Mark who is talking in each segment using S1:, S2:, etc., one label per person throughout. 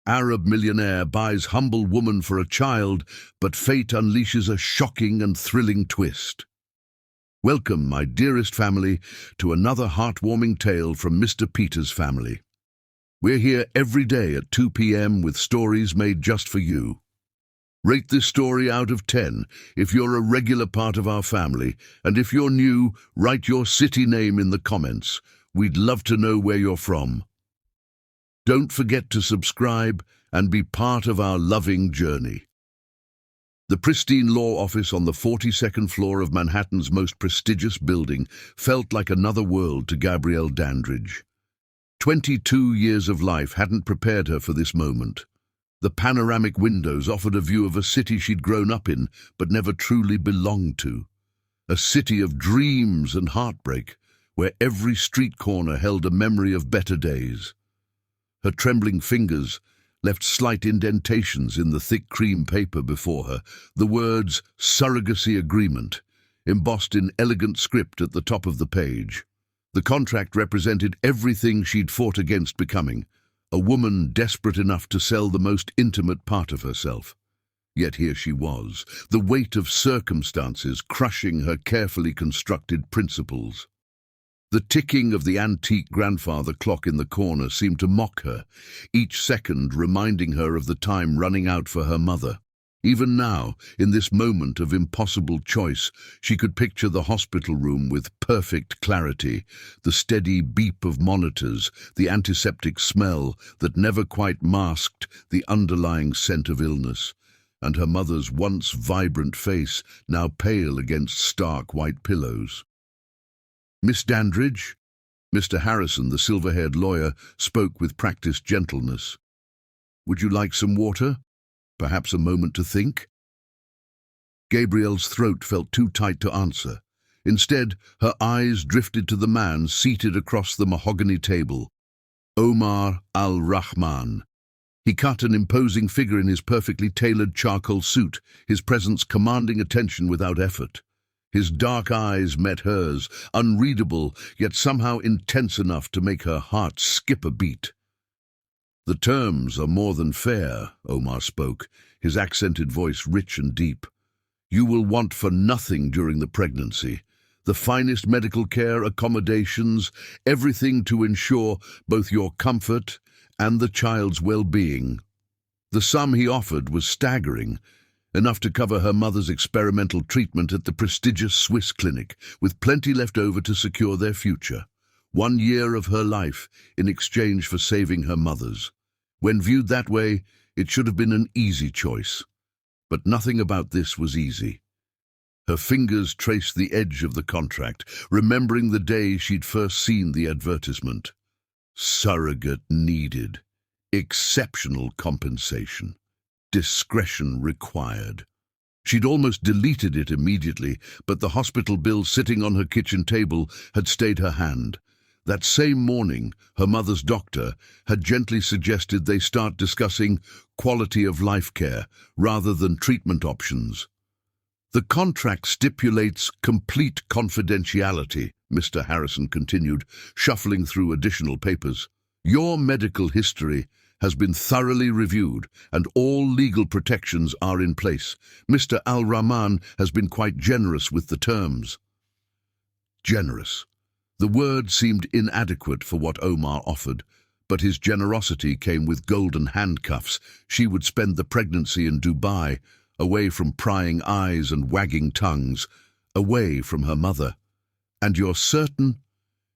S1: Arab millionaire buys humble woman for a child, but fate unleashes a shocking and thrilling twist. Welcome, my dearest family, to another heartwarming tale from Mr. Peter's family. We're here every day at 2 p.m. with stories made just for you. Rate this story out of 10 if you're a regular part of our family, and if you're new, write your city name in the comments. We'd love to know where you're from. Don't forget to subscribe and be part of our loving journey. The pristine law office on the 42nd floor of Manhattan's most prestigious building felt like another world to Gabrielle Dandridge. 22 years of life hadn't prepared her for this moment. The panoramic windows offered a view of a city she'd grown up in but never truly belonged to. A city of dreams and heartbreak, where every street corner held a memory of better days. Her trembling fingers left slight indentations in the thick cream paper before her, the words "surrogacy agreement" embossed in elegant script at the top of the page. The contract represented everything she'd fought against becoming, a woman desperate enough to sell the most intimate part of herself. Yet here she was, the weight of circumstances crushing her carefully constructed principles. The ticking of the antique grandfather clock in the corner seemed to mock her, each second reminding her of the time running out for her mother. Even now, in this moment of impossible choice, she could picture the hospital room with perfect clarity, the steady beep of monitors, the antiseptic smell that never quite masked the underlying scent of illness, and her mother's once vibrant face, now pale against stark white pillows. "Miss Dandridge?" Mr. Harrison, the silver-haired lawyer, spoke with practiced gentleness. "Would you like some water? Perhaps a moment to think?" Gabrielle's throat felt too tight to answer. Instead, her eyes drifted to the man seated across the mahogany table, Omar al-Rahman. He cut an imposing figure in his perfectly tailored charcoal suit, his presence commanding attention without effort. His dark eyes met hers, unreadable, yet somehow intense enough to make her heart skip a beat. "The terms are more than fair," Omar spoke, his accented voice rich and deep. "You will want for nothing during the pregnancy. The finest medical care, accommodations, everything to ensure both your comfort and the child's well-being." The sum he offered was staggering, enough to cover her mother's experimental treatment at the prestigious Swiss clinic, with plenty left over to secure their future. 1 year of her life in exchange for saving her mother's. When viewed that way, it should have been an easy choice. But nothing about this was easy. Her fingers traced the edge of the contract, remembering the day she'd first seen the advertisement. Surrogate needed. Exceptional compensation. Discretion required. She'd almost deleted it immediately, but the hospital bill sitting on her kitchen table had stayed her hand. That same morning, her mother's doctor had gently suggested they start discussing quality of life care rather than treatment options. "The contract stipulates complete confidentiality," Mr. Harrison continued, shuffling through additional papers. "Your medical history has been thoroughly reviewed, and all legal protections are in place. Mr. Al-Rahman has been quite generous with the terms." Generous. The word seemed inadequate for what Omar offered, but his generosity came with golden handcuffs. She would spend the pregnancy in Dubai, away from prying eyes and wagging tongues, away from her mother. "And you're certain?"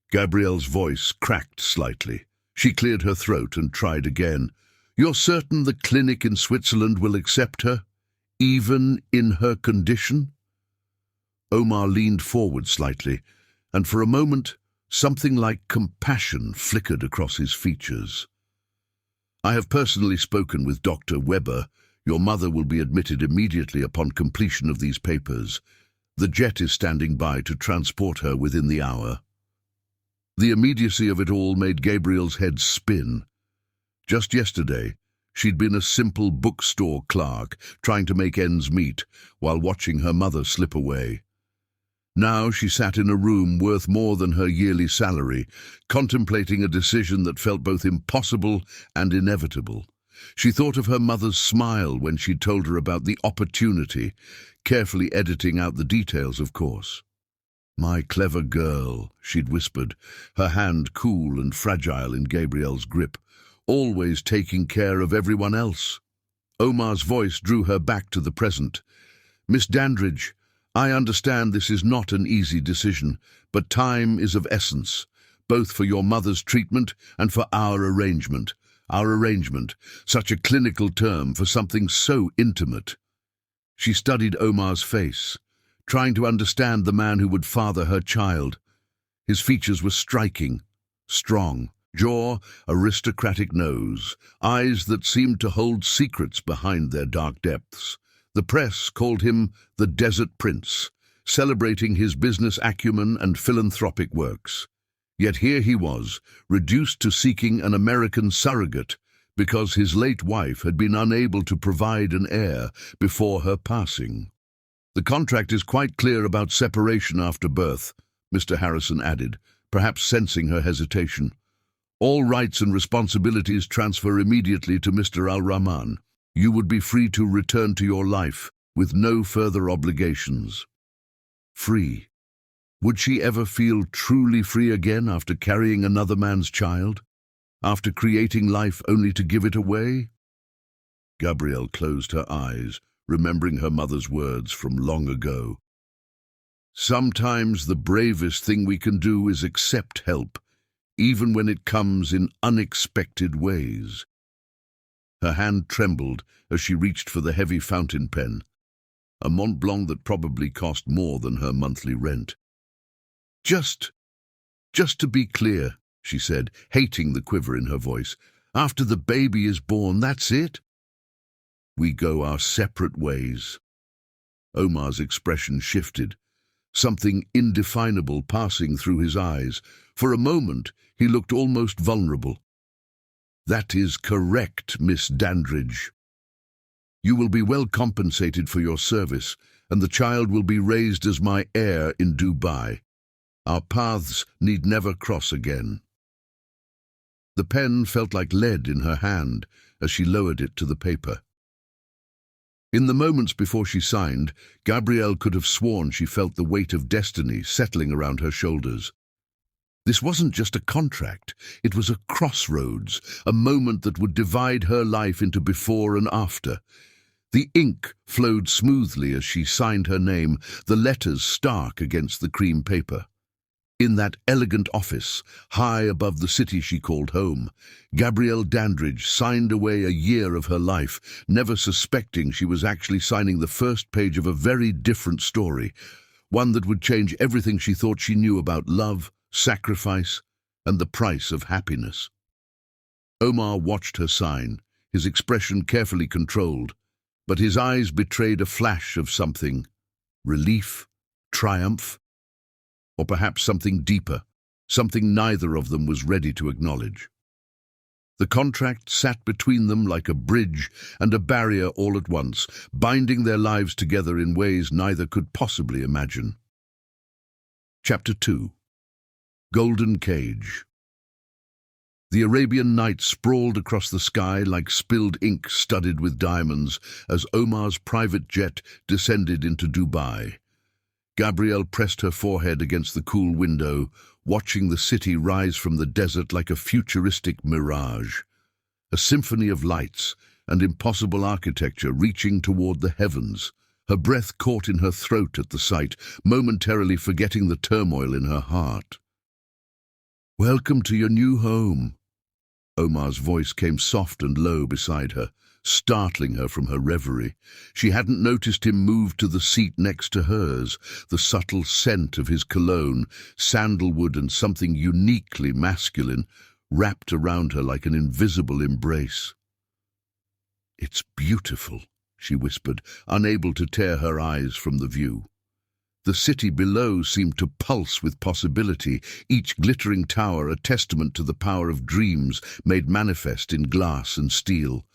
S1: Gabrielle's voice cracked slightly. She cleared her throat and tried again. "You're certain the clinic in Switzerland will accept her, even in her condition?" Omar leaned forward slightly, and for a moment, something like compassion flickered across his features. "I have personally spoken with Dr. Weber. Your mother will be admitted immediately upon completion of these papers. The jet is standing by to transport her within the hour." The immediacy of it all made Gabrielle's head spin. Just yesterday, she'd been a simple bookstore clerk, trying to make ends meet, while watching her mother slip away. Now she sat in a room worth more than her yearly salary, contemplating a decision that felt both impossible and inevitable. She thought of her mother's smile when she told her about the opportunity, carefully editing out the details, of course. "My clever girl," she'd whispered, her hand cool and fragile in Gabriel's grip, always taking care of everyone else. Omar's voice drew her back to the present. "Miss Dandridge, I understand this is not an easy decision, but time is of essence, both for your mother's treatment and for our arrangement. Our arrangement, such a clinical term for something so intimate." She studied Omar's face, trying to understand the man who would father her child. His features were striking, strong, jaw, aristocratic nose, eyes that seemed to hold secrets behind their dark depths. The press called him the Desert Prince, celebrating his business acumen and philanthropic works. Yet here he was, reduced to seeking an American surrogate because his late wife had been unable to provide an heir before her passing. "The contract is quite clear about separation after birth," Mr. Harrison added, perhaps sensing her hesitation. "All rights and responsibilities transfer immediately to Mr. Al-Rahman. You would be free to return to your life with no further obligations." Free. Would she ever feel truly free again after carrying another man's child? After creating life only to give it away? Gabrielle closed her eyes, remembering her mother's words from long ago. "Sometimes the bravest thing we can do is accept help, even when it comes in unexpected ways." Her hand trembled as she reached for the heavy fountain pen, a Mont Blanc that probably cost more than her monthly rent. Just to be clear," she said, hating the quiver in her voice, "after the baby is born, that's it? We go our separate ways." Omar's expression shifted, something indefinable passing through his eyes. For a moment, he looked almost vulnerable. "That is correct, Miss Dandridge. You will be well compensated for your service, and the child will be raised as my heir in Dubai. Our paths need never cross again." The pen felt like lead in her hand as she lowered it to the paper. In the moments before she signed, Gabrielle could have sworn she felt the weight of destiny settling around her shoulders. This wasn't just a contract, it was a crossroads, a moment that would divide her life into before and after. The ink flowed smoothly as she signed her name, the letters stark against the cream paper. In that elegant office, high above the city she called home, Gabrielle Dandridge signed away a year of her life, never suspecting she was actually signing the first page of a very different story, one that would change everything she thought she knew about love, sacrifice, and the price of happiness. Omar watched her sign, his expression carefully controlled, but his eyes betrayed a flash of something: relief, triumph, or perhaps something deeper, something neither of them was ready to acknowledge. The contract sat between them like a bridge and a barrier all at once, binding their lives together in ways neither could possibly imagine. Chapter 2. Golden Cage. The Arabian night sprawled across the sky like spilled ink studded with diamonds as Omar's private jet descended into Dubai. Gabrielle pressed her forehead against the cool window, watching the city rise from the desert like a futuristic mirage. A symphony of lights and impossible architecture reaching toward the heavens. Her breath caught in her throat at the sight, momentarily forgetting the turmoil in her heart. "Welcome to your new home." Omar's voice came soft and low beside her, startling her from her reverie. She hadn't noticed him move to the seat next to hers, the subtle scent of his cologne, sandalwood and something uniquely masculine, wrapped around her like an invisible embrace. "It's beautiful," she whispered, unable to tear her eyes from the view. The city below seemed to pulse with possibility, each glittering tower a testament to the power of dreams made manifest in glass and steel.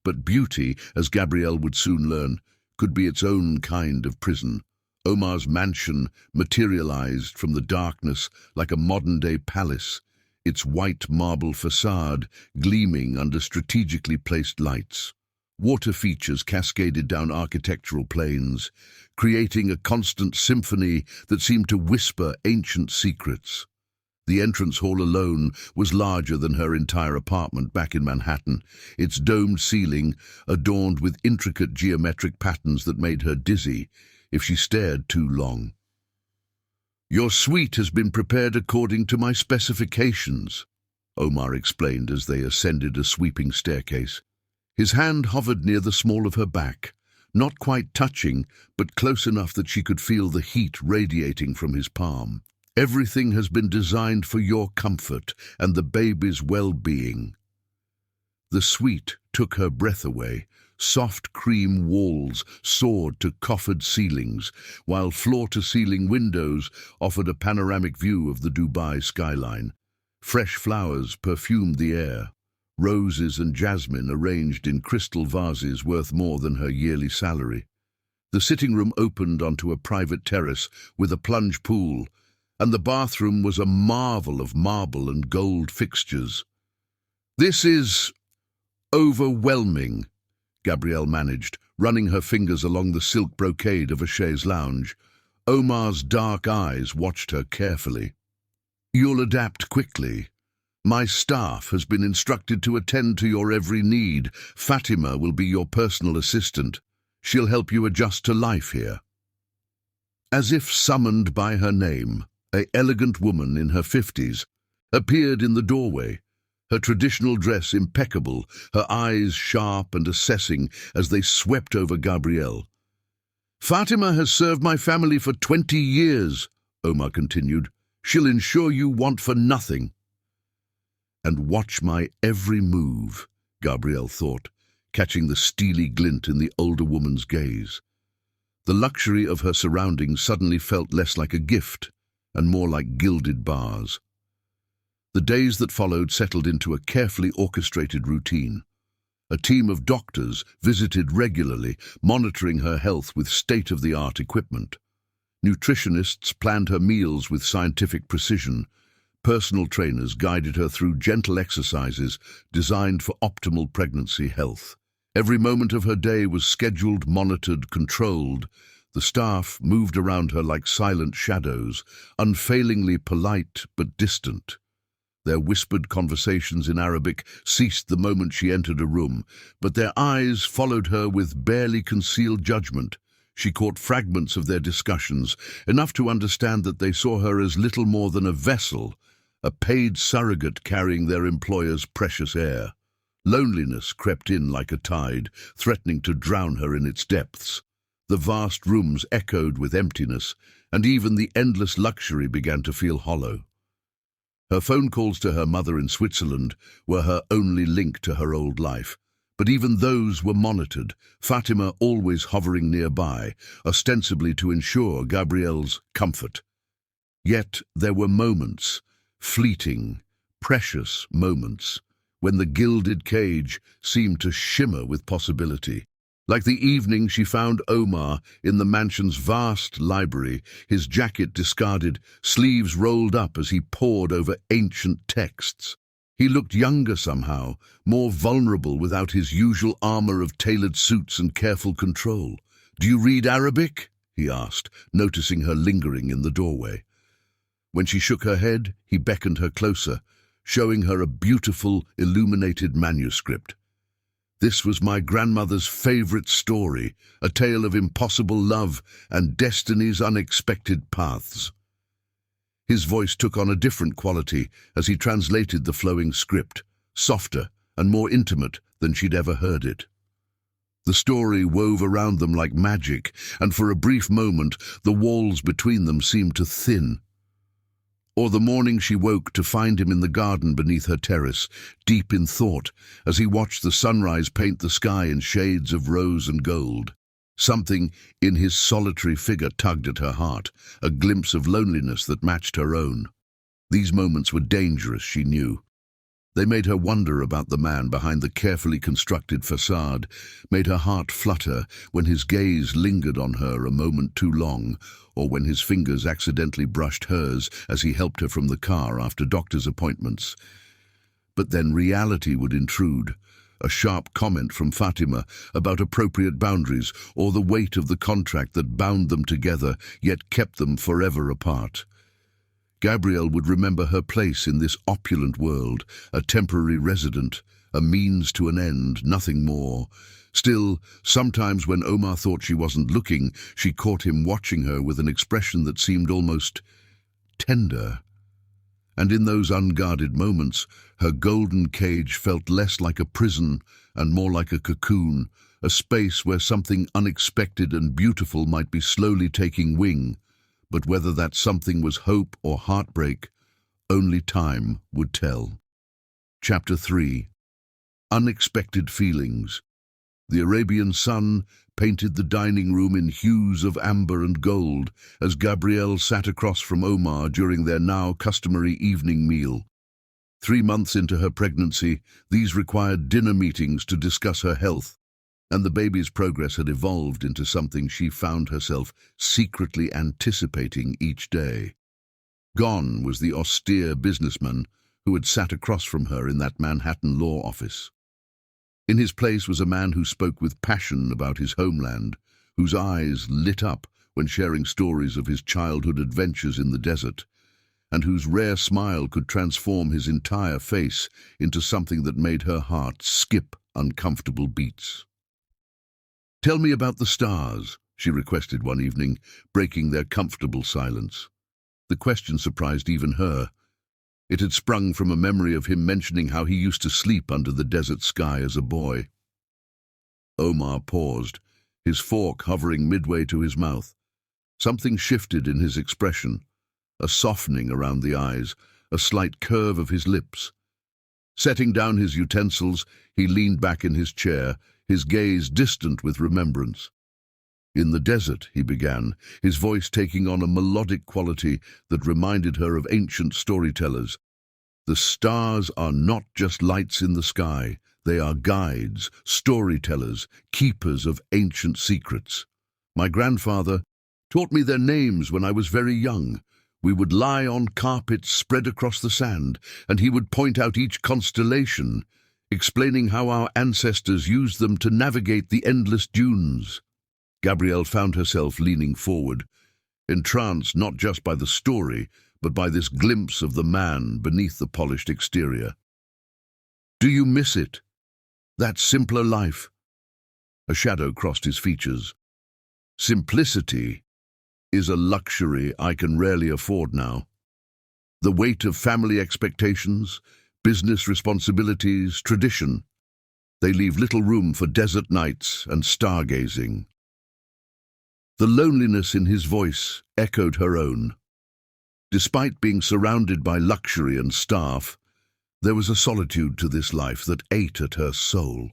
S1: But beauty, as Gabrielle would soon learn, could be its own kind of prison. Omar's mansion materialized from the darkness like a modern-day palace, its white marble facade gleaming under strategically placed lights. Water features cascaded down architectural planes, creating a constant symphony that seemed to whisper ancient secrets. The entrance hall alone was larger than her entire apartment back in Manhattan, its domed ceiling adorned with intricate geometric patterns that made her dizzy if she stared too long. "Your suite has been prepared according to my specifications," Omar explained as they ascended a sweeping staircase. His hand hovered near the small of her back, not quite touching, but close enough that she could feel the heat radiating from his palm. "Everything has been designed for your comfort and the baby's well-being." The suite took her breath away. Soft cream walls soared to coffered ceilings, while floor-to-ceiling windows offered a panoramic view of the Dubai skyline. Fresh flowers perfumed the air, roses and jasmine arranged in crystal vases worth more than her yearly salary. The sitting room opened onto a private terrace with a plunge pool, and the bathroom was a marvel of marble and gold fixtures. "This is overwhelming," Gabrielle managed, running her fingers along the silk brocade of a chaise lounge. Omar's dark eyes watched her carefully. "You'll adapt quickly. My staff has been instructed to attend to your every need. Fatima will be your personal assistant. She'll help you adjust to life here." As if summoned by her name, an elegant woman in her 50s appeared in the doorway, her traditional dress impeccable, her eyes sharp and assessing as they swept over Gabrielle. "Fatima has served my family for 20 years, Omar continued. "She'll ensure you want for nothing." "And watch my every move," Gabrielle thought, catching the steely glint in the older woman's gaze. The luxury of her surroundings suddenly felt less like a gift and more like gilded bars. The days that followed settled into a carefully orchestrated routine. A team of doctors visited regularly, monitoring her health with state-of-the-art equipment. Nutritionists planned her meals with scientific precision. Personal trainers guided her through gentle exercises designed for optimal pregnancy health. Every moment of her day was scheduled, monitored, controlled. The staff moved around her like silent shadows, unfailingly polite but distant. Their whispered conversations in Arabic ceased the moment she entered a room, but their eyes followed her with barely concealed judgment. She caught fragments of their discussions, enough to understand that they saw her as little more than a vessel, a paid surrogate carrying their employer's precious air. Loneliness crept in like a tide, threatening to drown her in its depths. The vast rooms echoed with emptiness, and even the endless luxury began to feel hollow. Her phone calls to her mother in Switzerland were her only link to her old life, but even those were monitored, Fatima always hovering nearby, ostensibly to ensure Gabrielle's comfort. Yet there were moments, fleeting, precious moments, when the gilded cage seemed to shimmer with possibility. Like the evening she found Omar in the mansion's vast library, his jacket discarded, sleeves rolled up as he pored over ancient texts. He looked younger somehow, more vulnerable without his usual armor of tailored suits and careful control. "Do you read Arabic?" he asked, noticing her lingering in the doorway. When she shook her head, he beckoned her closer, showing her a beautiful, illuminated manuscript. "This was my grandmother's favorite story, a tale of impossible love and destiny's unexpected paths." His voice took on a different quality as he translated the flowing script, softer and more intimate than she'd ever heard it. The story wove around them like magic, and for a brief moment the walls between them seemed to thin. Or the morning she woke to find him in the garden beneath her terrace, deep in thought, as he watched the sunrise paint the sky in shades of rose and gold. Something in his solitary figure tugged at her heart, a glimpse of loneliness that matched her own. These moments were dangerous, she knew. They made her wonder about the man behind the carefully constructed facade, made her heart flutter when his gaze lingered on her a moment too long, or when his fingers accidentally brushed hers as he helped her from the car after doctor's appointments. But then reality would intrude. A sharp comment from Fatima about appropriate boundaries, or the weight of the contract that bound them together yet kept them forever apart. Gabrielle would remember her place in this opulent world, a temporary resident, a means to an end, nothing more. Still, sometimes when Omar thought she wasn't looking, she caught him watching her with an expression that seemed almost tender. And in those unguarded moments, her golden cage felt less like a prison and more like a cocoon, a space where something unexpected and beautiful might be slowly taking wing. But whether that something was hope or heartbreak, only time would tell. Chapter 3. Unexpected Feelings. The Arabian sun painted the dining room in hues of amber and gold as Gabrielle sat across from Omar during their now customary evening meal. 3 months into her pregnancy, these required dinner meetings to discuss her health, and the baby's progress had evolved into something she found herself secretly anticipating each day. Gone was the austere businessman who had sat across from her in that Manhattan law office. In his place was a man who spoke with passion about his homeland, whose eyes lit up when sharing stories of his childhood adventures in the desert, and whose rare smile could transform his entire face into something that made her heart skip uncomfortable beats. "Tell me about the stars," she requested one evening, breaking their comfortable silence. The question surprised even her. It had sprung from a memory of him mentioning how he used to sleep under the desert sky as a boy. Omar paused, his fork hovering midway to his mouth. Something shifted in his expression, a softening around the eyes, a slight curve of his lips. Setting down his utensils, he leaned back in his chair, his gaze distant with remembrance. "In the desert," he began, his voice taking on a melodic quality that reminded her of ancient storytellers. "The stars are not just lights in the sky. They are guides, storytellers, keepers of ancient secrets. My grandfather taught me their names when I was very young. We would lie on carpets spread across the sand, and he would point out each constellation, explaining how our ancestors used them to navigate the endless dunes." Gabrielle found herself leaning forward, entranced not just by the story, but by this glimpse of the man beneath the polished exterior. "Do you miss it? That simpler life?" A shadow crossed his features. "Simplicity is a luxury I can rarely afford now. The weight of family expectations, business responsibilities, tradition, they leave little room for desert nights and stargazing." The loneliness in his voice echoed her own. Despite being surrounded by luxury and staff, there was a solitude to this life that ate at her soul.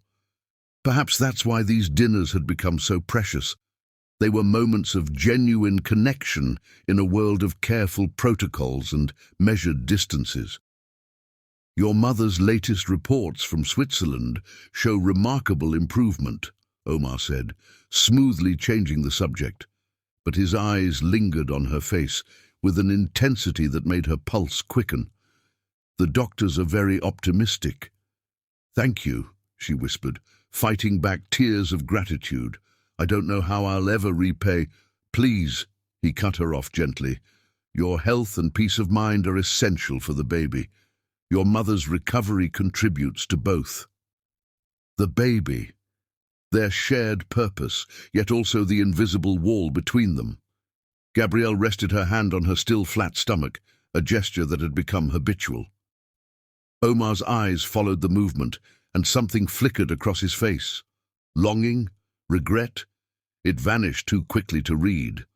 S1: Perhaps that's why these dinners had become so precious. They were moments of genuine connection in a world of careful protocols and measured distances. "Your mother's latest reports from Switzerland show remarkable improvement," Omar said, smoothly changing the subject, but his eyes lingered on her face with an intensity that made her pulse quicken. "The doctors are very optimistic." "Thank you," she whispered, fighting back tears of gratitude. "I don't know how I'll ever repay—" "Please," he cut her off gently. "Your health and peace of mind are essential for the baby. Your mother's recovery contributes to both." The baby, their shared purpose, yet also the invisible wall between them. Gabrielle rested her hand on her still flat stomach, a gesture that had become habitual. Omar's eyes followed the movement, and something flickered across his face. Longing? Regret? It vanished too quickly to read.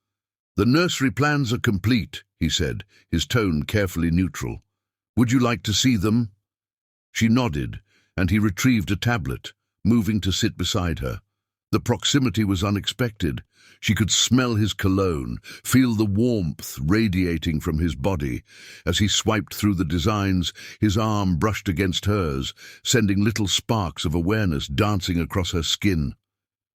S1: "The nursery plans are complete," he said, his tone carefully neutral. "Would you like to see them?" She nodded, and he retrieved a tablet, moving to sit beside her. The proximity was unexpected. She could smell his cologne, feel the warmth radiating from his body. As he swiped through the designs, his arm brushed against hers, sending little sparks of awareness dancing across her skin.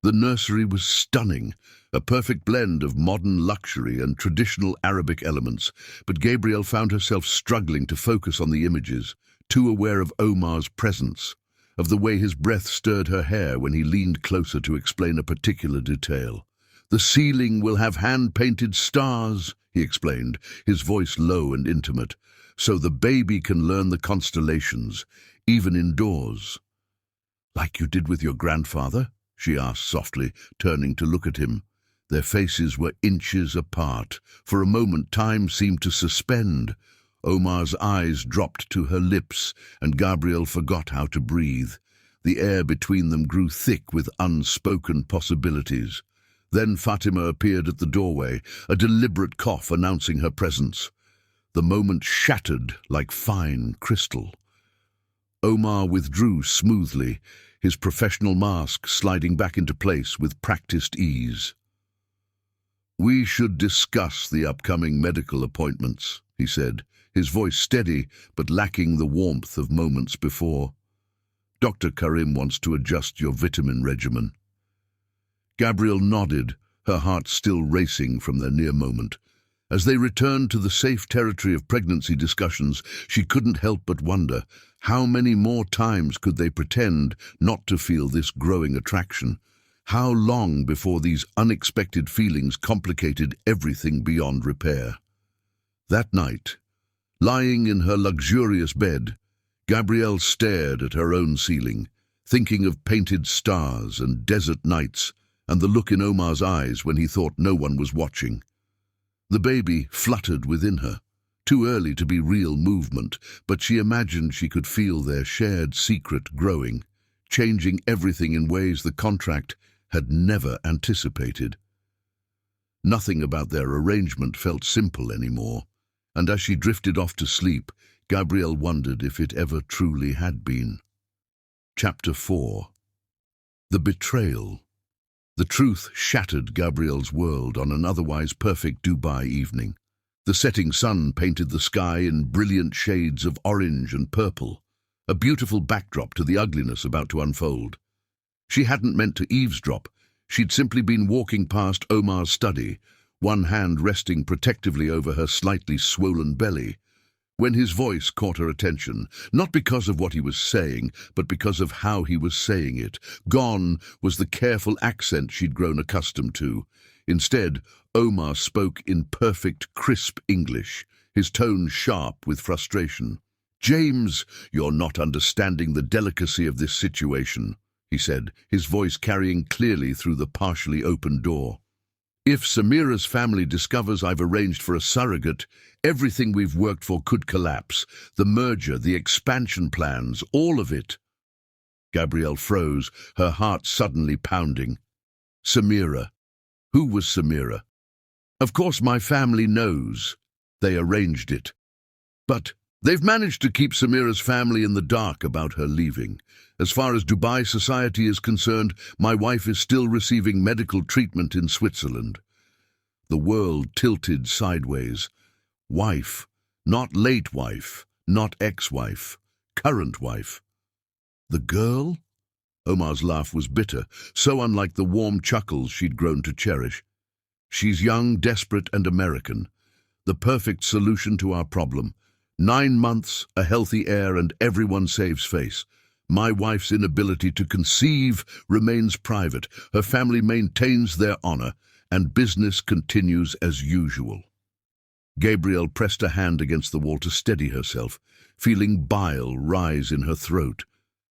S1: The nursery was stunning, a perfect blend of modern luxury and traditional Arabic elements, but Gabrielle found herself struggling to focus on the images, too aware of Omar's presence, of the way his breath stirred her hair when he leaned closer to explain a particular detail. "The ceiling will have hand-painted stars," he explained, his voice low and intimate, "so the baby can learn the constellations, even indoors." "Like you did with your grandfather?" she asked softly, turning to look at him. Their faces were inches apart. For a moment time seemed to suspend. Omar's eyes dropped to her lips, and Gabrielle forgot how to breathe. The air between them grew thick with unspoken possibilities. Then Fatima appeared at the doorway, a deliberate cough announcing her presence. The moment shattered like fine crystal. Omar withdrew smoothly, his professional mask sliding back into place with practiced ease. "We should discuss the upcoming medical appointments," he said, his voice steady but lacking the warmth of moments before. "Dr. Karim wants to adjust your vitamin regimen." Gabrielle nodded, her heart still racing from their near moment. As they returned to the safe territory of pregnancy discussions, she couldn't help but wonder, how many more times could they pretend not to feel this growing attraction? How long before these unexpected feelings complicated everything beyond repair? That night, lying in her luxurious bed, Gabrielle stared at her own ceiling, thinking of painted stars and desert nights, and the look in Omar's eyes when he thought no one was watching. The baby fluttered within her, too early to be real movement, but she imagined she could feel their shared secret growing, changing everything in ways the contract had never anticipated. Nothing about their arrangement felt simple anymore, and as she drifted off to sleep, Gabrielle wondered if it ever truly had been. Chapter 4. The Betrayal. The truth shattered Gabrielle's world on an otherwise perfect Dubai evening. The setting sun painted the sky in brilliant shades of orange and purple, a beautiful backdrop to the ugliness about to unfold. She hadn't meant to eavesdrop. She'd simply been walking past Omar's study, one hand resting protectively over her slightly swollen belly, when his voice caught her attention, not because of what he was saying, but because of how he was saying it. Gone was the careful accent she'd grown accustomed to. Instead, Omar spoke in perfect, crisp English, his tone sharp with frustration. "James, you're not understanding the delicacy of this situation," he said, his voice carrying clearly through the partially open door. "If Samira's family discovers I've arranged for a surrogate, everything we've worked for could collapse. The merger, the expansion plans, all of it." Gabrielle froze, her heart suddenly pounding. Samira. Who was Samira? "Of course my family knows. They arranged it. But they've managed to keep Samira's family in the dark about her leaving. As far as Dubai society is concerned, my wife is still receiving medical treatment in Switzerland." The world tilted sideways. Wife, not late wife, not ex-wife, current wife. The girl? Omar's laugh was bitter, so unlike the warm chuckles she'd grown to cherish. "She's young, desperate, and American. The perfect solution to our problem. 9 months, a healthy heir, and everyone saves face. My wife's inability to conceive remains private. Her family maintains their honor, and business continues as usual." Gabrielle pressed a hand against the wall to steady herself, feeling bile rise in her throat.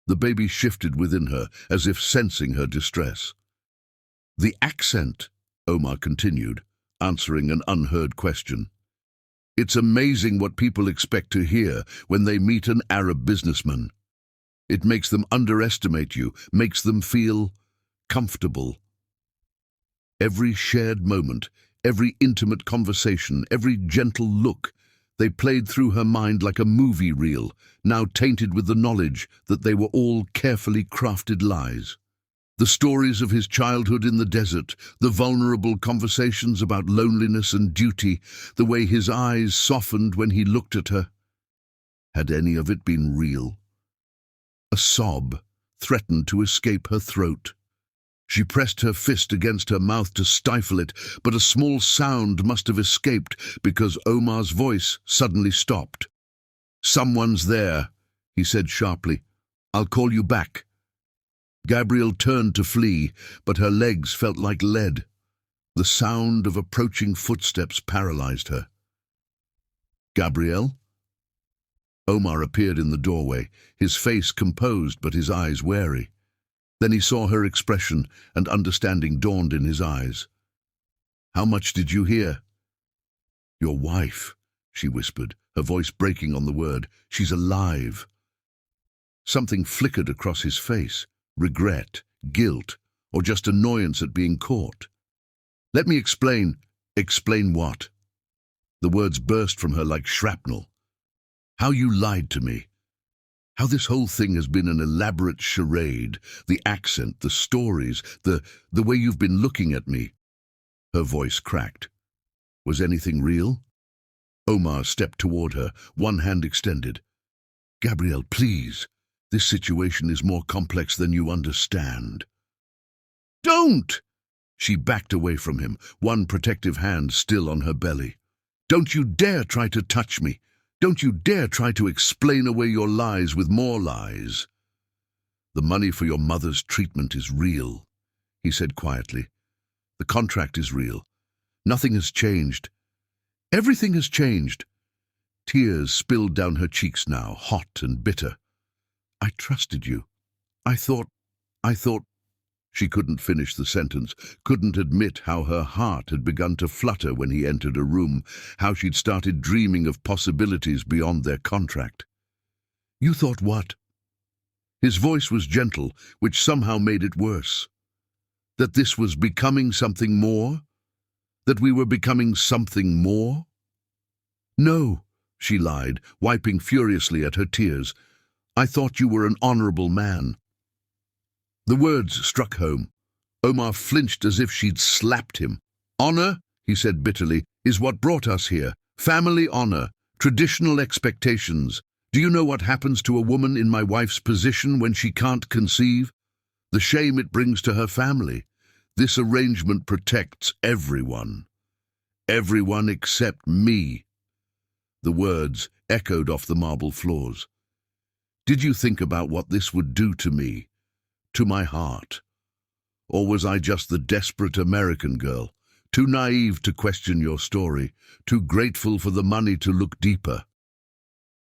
S1: The baby shifted within her, as if sensing her distress. "The accent," Omar continued, answering an unheard question. "It's amazing what people expect to hear when they meet an Arab businessman. It makes them underestimate you, makes them feel comfortable." Every shared moment, every intimate conversation, every gentle look, they played through her mind like a movie reel, now tainted with the knowledge that they were all carefully crafted lies. The stories of his childhood in the desert, the vulnerable conversations about loneliness and duty, the way his eyes softened when he looked at her. Had any of it been real? A sob threatened to escape her throat. She pressed her fist against her mouth to stifle it, but a small sound must have escaped because Omar's voice suddenly stopped. "Someone's there," he said sharply. "I'll call you back." Gabrielle turned to flee, but her legs felt like lead. The sound of approaching footsteps paralyzed her. "Gabrielle?" Omar appeared in the doorway, his face composed but his eyes wary. Then he saw her expression, and understanding dawned in his eyes. "How much did you hear?" "Your wife," she whispered, her voice breaking on the word. "She's alive." Something flickered across his face. Regret, guilt, or just annoyance at being caught. "Let me explain." "Explain what?" The words burst from her like shrapnel. "How you lied to me. How this whole thing has been an elaborate charade. The accent, the stories, the way you've been looking at me." Her voice cracked. "Was anything real?" Omar stepped toward her, one hand extended. "Gabrielle, please. This situation is more complex than you understand." "Don't!" She backed away from him, one protective hand still on her belly. "Don't you dare try to touch me. Don't you dare try to explain away your lies with more lies." "The money for your mother's treatment is real," he said quietly. "The contract is real. Nothing has changed. Everything has changed." Tears spilled down her cheeks now, hot and bitter. "I trusted you. I thought... She couldn't finish the sentence, couldn't admit how her heart had begun to flutter when he entered a room, how she'd started dreaming of possibilities beyond their contract. "You thought what?" His voice was gentle, which somehow made it worse. That this was becoming something more? That we were becoming something more? "No," she lied, wiping furiously at her tears. "I thought you were an honorable man." The words struck home. Omar flinched as if she'd slapped him. "Honor," he said bitterly, "is what brought us here. Family honor, traditional expectations. Do you know what happens to a woman in my wife's position when she can't conceive? The shame it brings to her family. This arrangement protects everyone. Everyone except me." The words echoed off the marble floors. "Did you think about what this would do to me? To my heart? Or was I just the desperate American girl, too naive to question your story, too grateful for the money to look deeper?"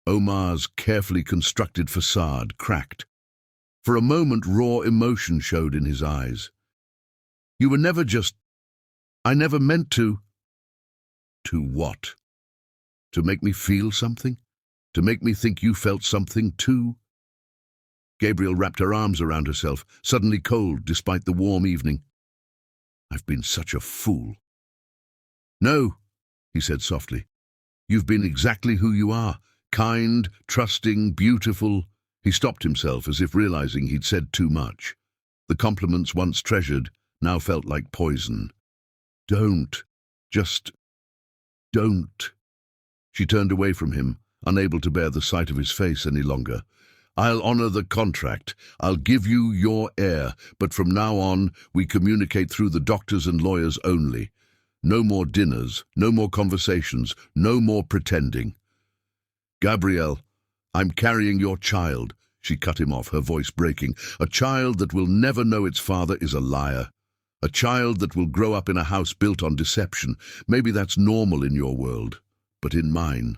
S1: Omar's carefully constructed facade cracked. For a moment, raw emotion showed in his eyes. "You were never just... I never meant to..." "To what? To make me feel something? To make me think you felt something too?" Gabrielle wrapped her arms around herself, suddenly cold despite the warm evening. "I've been such a fool." "No," he said softly. "You've been exactly who you are. Kind, trusting, beautiful." He stopped himself as if realizing he'd said too much. The compliments once treasured now felt like poison. "Don't. Just don't." She turned away from him, unable to bear the sight of his face any longer. "I'll honor the contract. I'll give you your heir, but from now on we communicate through the doctors and lawyers only. No more dinners, no more conversations, no more pretending." "Gabrielle, I'm carrying your child," she cut him off, her voice breaking. "A child that will never know its father is a liar. A child that will grow up in a house built on deception. Maybe that's normal in your world, but in mine..."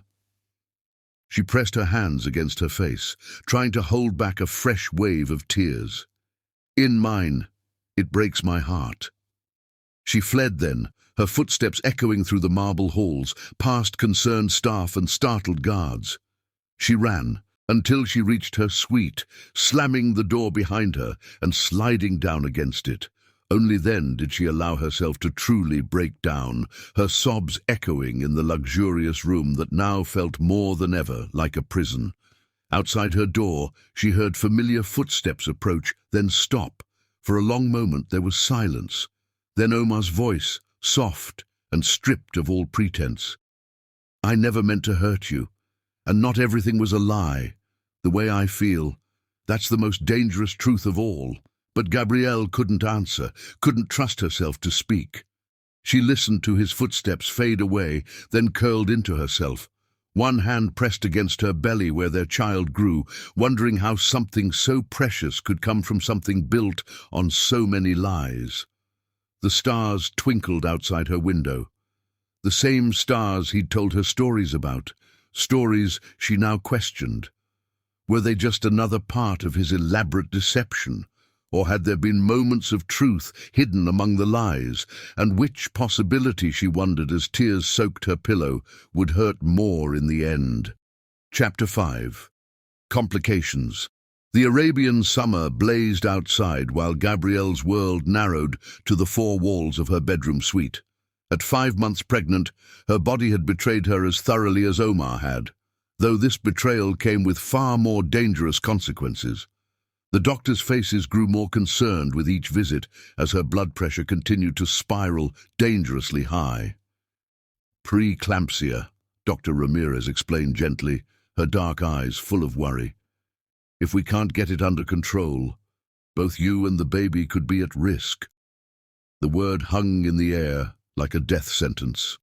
S1: She pressed her hands against her face, trying to hold back a fresh wave of tears. "In mine, it breaks my heart." She fled then, her footsteps echoing through the marble halls, past concerned staff and startled guards. She ran until she reached her suite, slamming the door behind her and sliding down against it. Only then did she allow herself to truly break down, her sobs echoing in the luxurious room that now felt more than ever like a prison. Outside her door, she heard familiar footsteps approach, then stop. For a long moment there was silence. Then Omar's voice, soft and stripped of all pretense. "I never meant to hurt you, and not everything was a lie. The way I feel, that's the most dangerous truth of all." But Gabrielle couldn't answer, couldn't trust herself to speak. She listened to his footsteps fade away, then curled into herself, one hand pressed against her belly where their child grew, wondering how something so precious could come from something built on so many lies. The stars twinkled outside her window. The same stars he'd told her stories about, stories she now questioned. Were they just another part of his elaborate deception? Or had there been moments of truth hidden among the lies? And which possibility, she wondered as tears soaked her pillow, would hurt more in the end? Chapter 5. Complications. The Arabian summer blazed outside while Gabrielle's world narrowed to the four walls of her bedroom suite. At 5 months pregnant, her body had betrayed her as thoroughly as Omar had, though this betrayal came with far more dangerous consequences. The doctors' faces grew more concerned with each visit as her blood pressure continued to spiral dangerously high. "Preeclampsia," Dr. Ramirez explained gently, her dark eyes full of worry. "If we can't get it under control, both you and the baby could be at risk." The word hung in the air like a death sentence.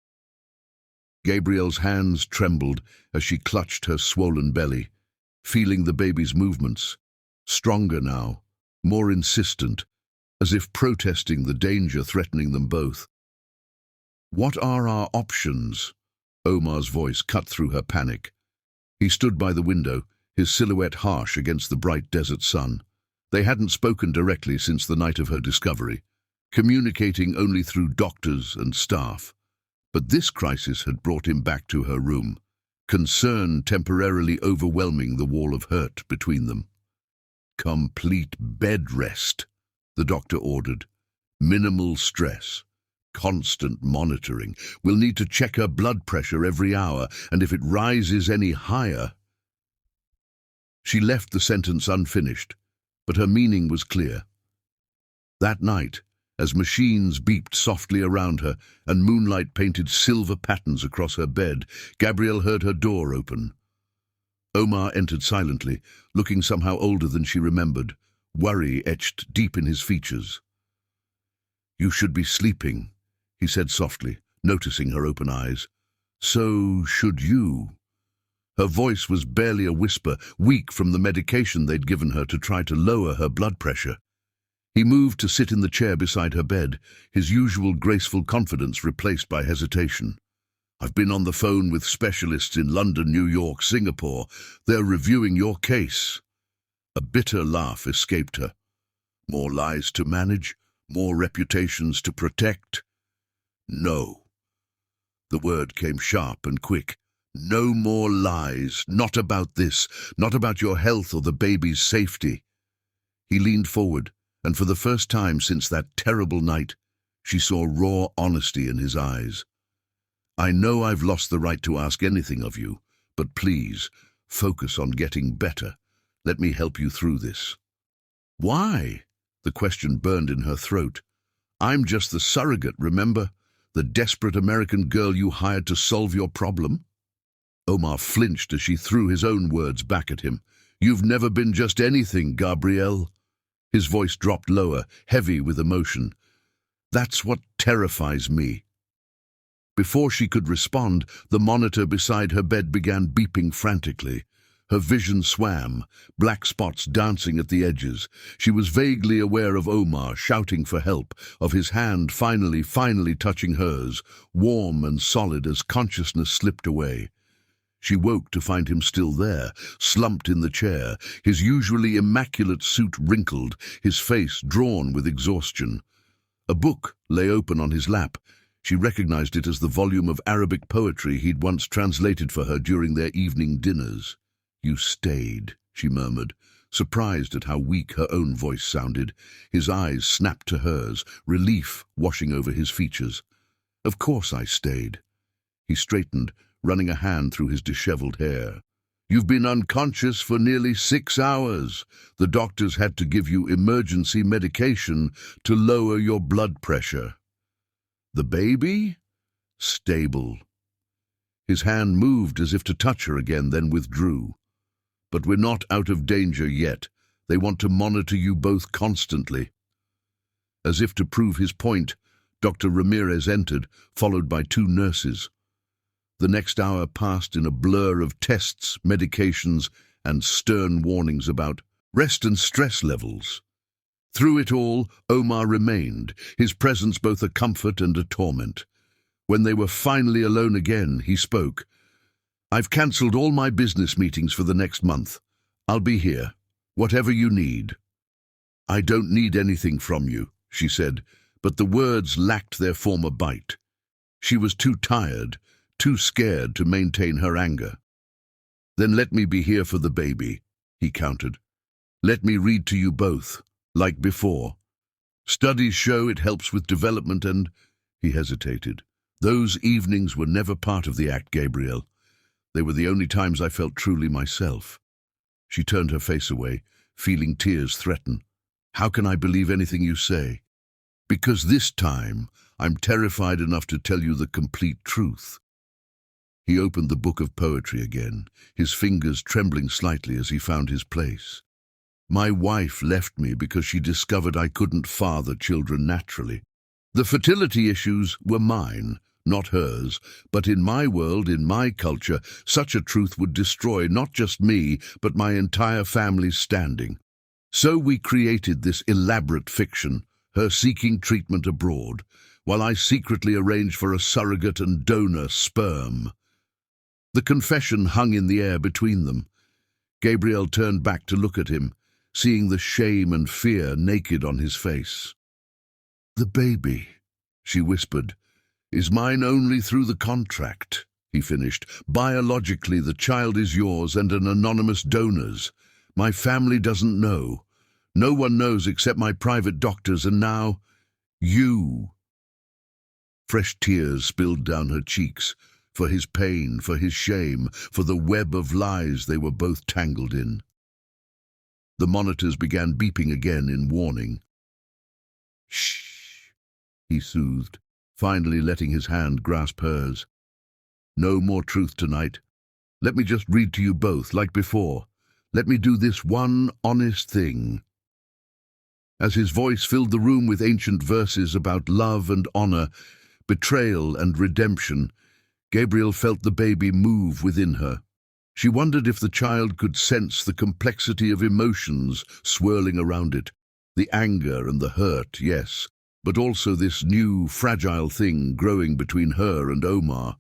S1: Gabrielle's hands trembled as she clutched her swollen belly, feeling the baby's movements. Stronger now, more insistent, as if protesting the danger threatening them both. "What are our options?" Omar's voice cut through her panic. He stood by the window, his silhouette harsh against the bright desert sun. They hadn't spoken directly since the night of her discovery, communicating only through doctors and staff. But this crisis had brought him back to her room, concern temporarily overwhelming the wall of hurt between them. "Complete bed rest," the doctor ordered. "Minimal stress. Constant monitoring. We'll need to check her blood pressure every hour, and if it rises any higher—" She left the sentence unfinished, but her meaning was clear. That night, as machines beeped softly around her and moonlight painted silver patterns across her bed, Gabrielle heard her door open. Omar entered silently, looking somehow older than she remembered, worry etched deep in his features. "You should be sleeping," he said softly, noticing her open eyes. "So should you." Her voice was barely a whisper, weak from the medication they'd given her to try to lower her blood pressure. He moved to sit in the chair beside her bed, his usual graceful confidence replaced by hesitation. "I've been on the phone with specialists in London, New York, Singapore. They're reviewing your case." A bitter laugh escaped her. "More lies to manage? More reputations to protect?" "No." The word came sharp and quick. "No more lies. Not about this. Not about your health or the baby's safety." He leaned forward, and for the first time since that terrible night, she saw raw honesty in his eyes. "I know I've lost the right to ask anything of you, but please, focus on getting better. Let me help you through this." "Why?" The question burned in her throat. "I'm just the surrogate, remember? The desperate American girl you hired to solve your problem?" Omar flinched as she threw his own words back at him. "You've never been just anything, Gabrielle." His voice dropped lower, heavy with emotion. "That's what terrifies me." Before she could respond, the monitor beside her bed began beeping frantically. Her vision swam, black spots dancing at the edges. She was vaguely aware of Omar shouting for help, of his hand finally touching hers, warm and solid as consciousness slipped away. She woke to find him still there, slumped in the chair, his usually immaculate suit wrinkled, his face drawn with exhaustion. A book lay open on his lap. She recognized it as the volume of Arabic poetry he'd once translated for her during their evening dinners. "You stayed," she murmured, surprised at how weak her own voice sounded. His eyes snapped to hers, relief washing over his features. "Of course I stayed." He straightened, running a hand through his disheveled hair. You've been unconscious for nearly 6 hours. The doctors had to give you emergency medication to lower your blood pressure. The baby? Stable. His hand moved as if to touch her again, then withdrew. But we're not out of danger yet. They want to monitor you both constantly. As if to prove his point, Dr. Ramirez entered, followed by 2 nurses. The next hour passed in a blur of tests, medications, and stern warnings about rest and stress levels. Through it all, Omar remained, his presence both a comfort and a torment. When they were finally alone again, he spoke. "I've cancelled all my business meetings for the next month. I'll be here, whatever you need." "I don't need anything from you," she said, but the words lacked their former bite. She was too tired, too scared to maintain her anger. "Then let me be here for the baby," he countered. "Let me read to you both, like before. Studies show it helps with development and—" He hesitated. "Those evenings were never part of the act, Gabriel. They were the only times I felt truly myself." She turned her face away, feeling tears threaten. "How can I believe anything you say?" "Because this time, I'm terrified enough to tell you the complete truth." He opened the book of poetry again, his fingers trembling slightly as he found his place. "My wife left me because she discovered I couldn't father children naturally. The fertility issues were mine, not hers, but in my world, in my culture, such a truth would destroy not just me, but my entire family's standing. So we created this elaborate fiction, her seeking treatment abroad, while I secretly arranged for a surrogate and donor sperm." The confession hung in the air between them. Gabriel turned back to look at him, seeing the shame and fear naked on his face. "The baby," she whispered, "is mine only through the contract," he finished. "Biologically, the child is yours and an anonymous donor's. My family doesn't know. No one knows except my private doctors, and now, you." Fresh tears spilled down her cheeks, for his pain, for his shame, for the web of lies they were both tangled in. The monitors began beeping again in warning. "Shh," he soothed, finally letting his hand grasp hers. "No more truth tonight. Let me just read to you both, like before. Let me do this one honest thing." As his voice filled the room with ancient verses about love and honor, betrayal and redemption, Gabriel felt the baby move within her. She wondered if the child could sense the complexity of emotions swirling around it. The anger and the hurt, yes, but also this new, fragile thing growing between her and Omar.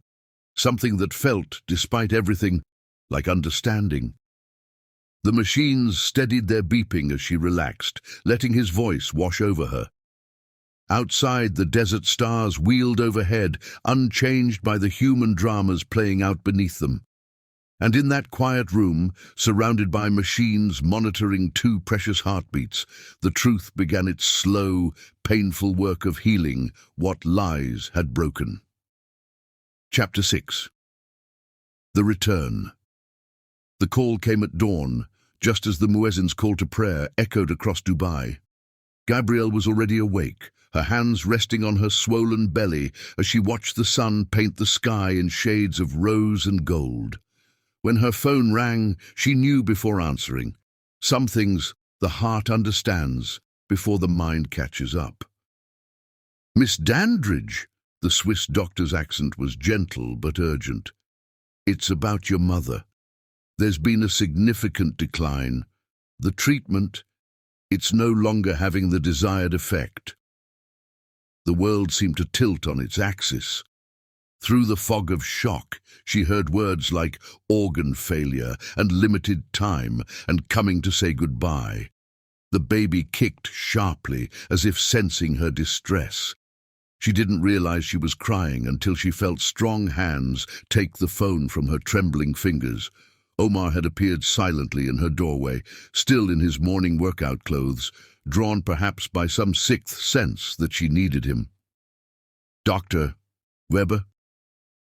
S1: Something that felt, despite everything, like understanding. The machines steadied their beeping as she relaxed, letting his voice wash over her. Outside, the desert stars wheeled overhead, unchanged by the human dramas playing out beneath them. And in that quiet room, surrounded by machines monitoring 2 precious heartbeats, the truth began its slow, painful work of healing what lies had broken. Chapter 6. The Return. The call came at dawn, just as the muezzin's call to prayer echoed across Dubai. Gabrielle was already awake, her hands resting on her swollen belly as she watched the sun paint the sky in shades of rose and gold. When her phone rang, she knew before answering. Some things the heart understands before the mind catches up. "Miss Dandridge," the Swiss doctor's accent was gentle but urgent. "It's about your mother. There's been a significant decline. The treatment, it's no longer having the desired effect." The world seemed to tilt on its axis. Through the fog of shock, she heard words like organ failure and limited time and coming to say goodbye. The baby kicked sharply, as if sensing her distress. She didn't realize she was crying until she felt strong hands take the phone from her trembling fingers. Omar had appeared silently in her doorway, still in his morning workout clothes, drawn perhaps by some sixth sense that she needed him. "Dr. Weber,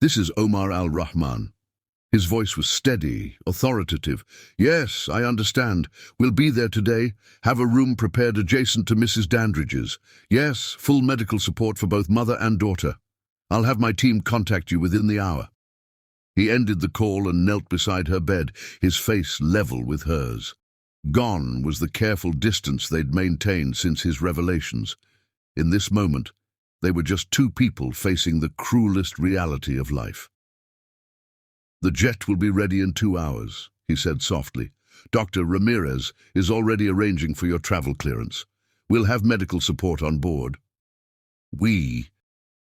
S1: this is Omar al-Rahman." His voice was steady, authoritative. "Yes, I understand. We'll be there today. Have a room prepared adjacent to Mrs. Dandridge's. Yes, full medical support for both mother and daughter. I'll have my team contact you within the hour." He ended the call and knelt beside her bed, his face level with hers. Gone was the careful distance they'd maintained since his revelations. In this moment, they were just two people facing the cruelest reality of life. "The jet will be ready in 2 hours," he said softly. "Dr. Ramirez is already arranging for your travel clearance. We'll have medical support on board." "We,"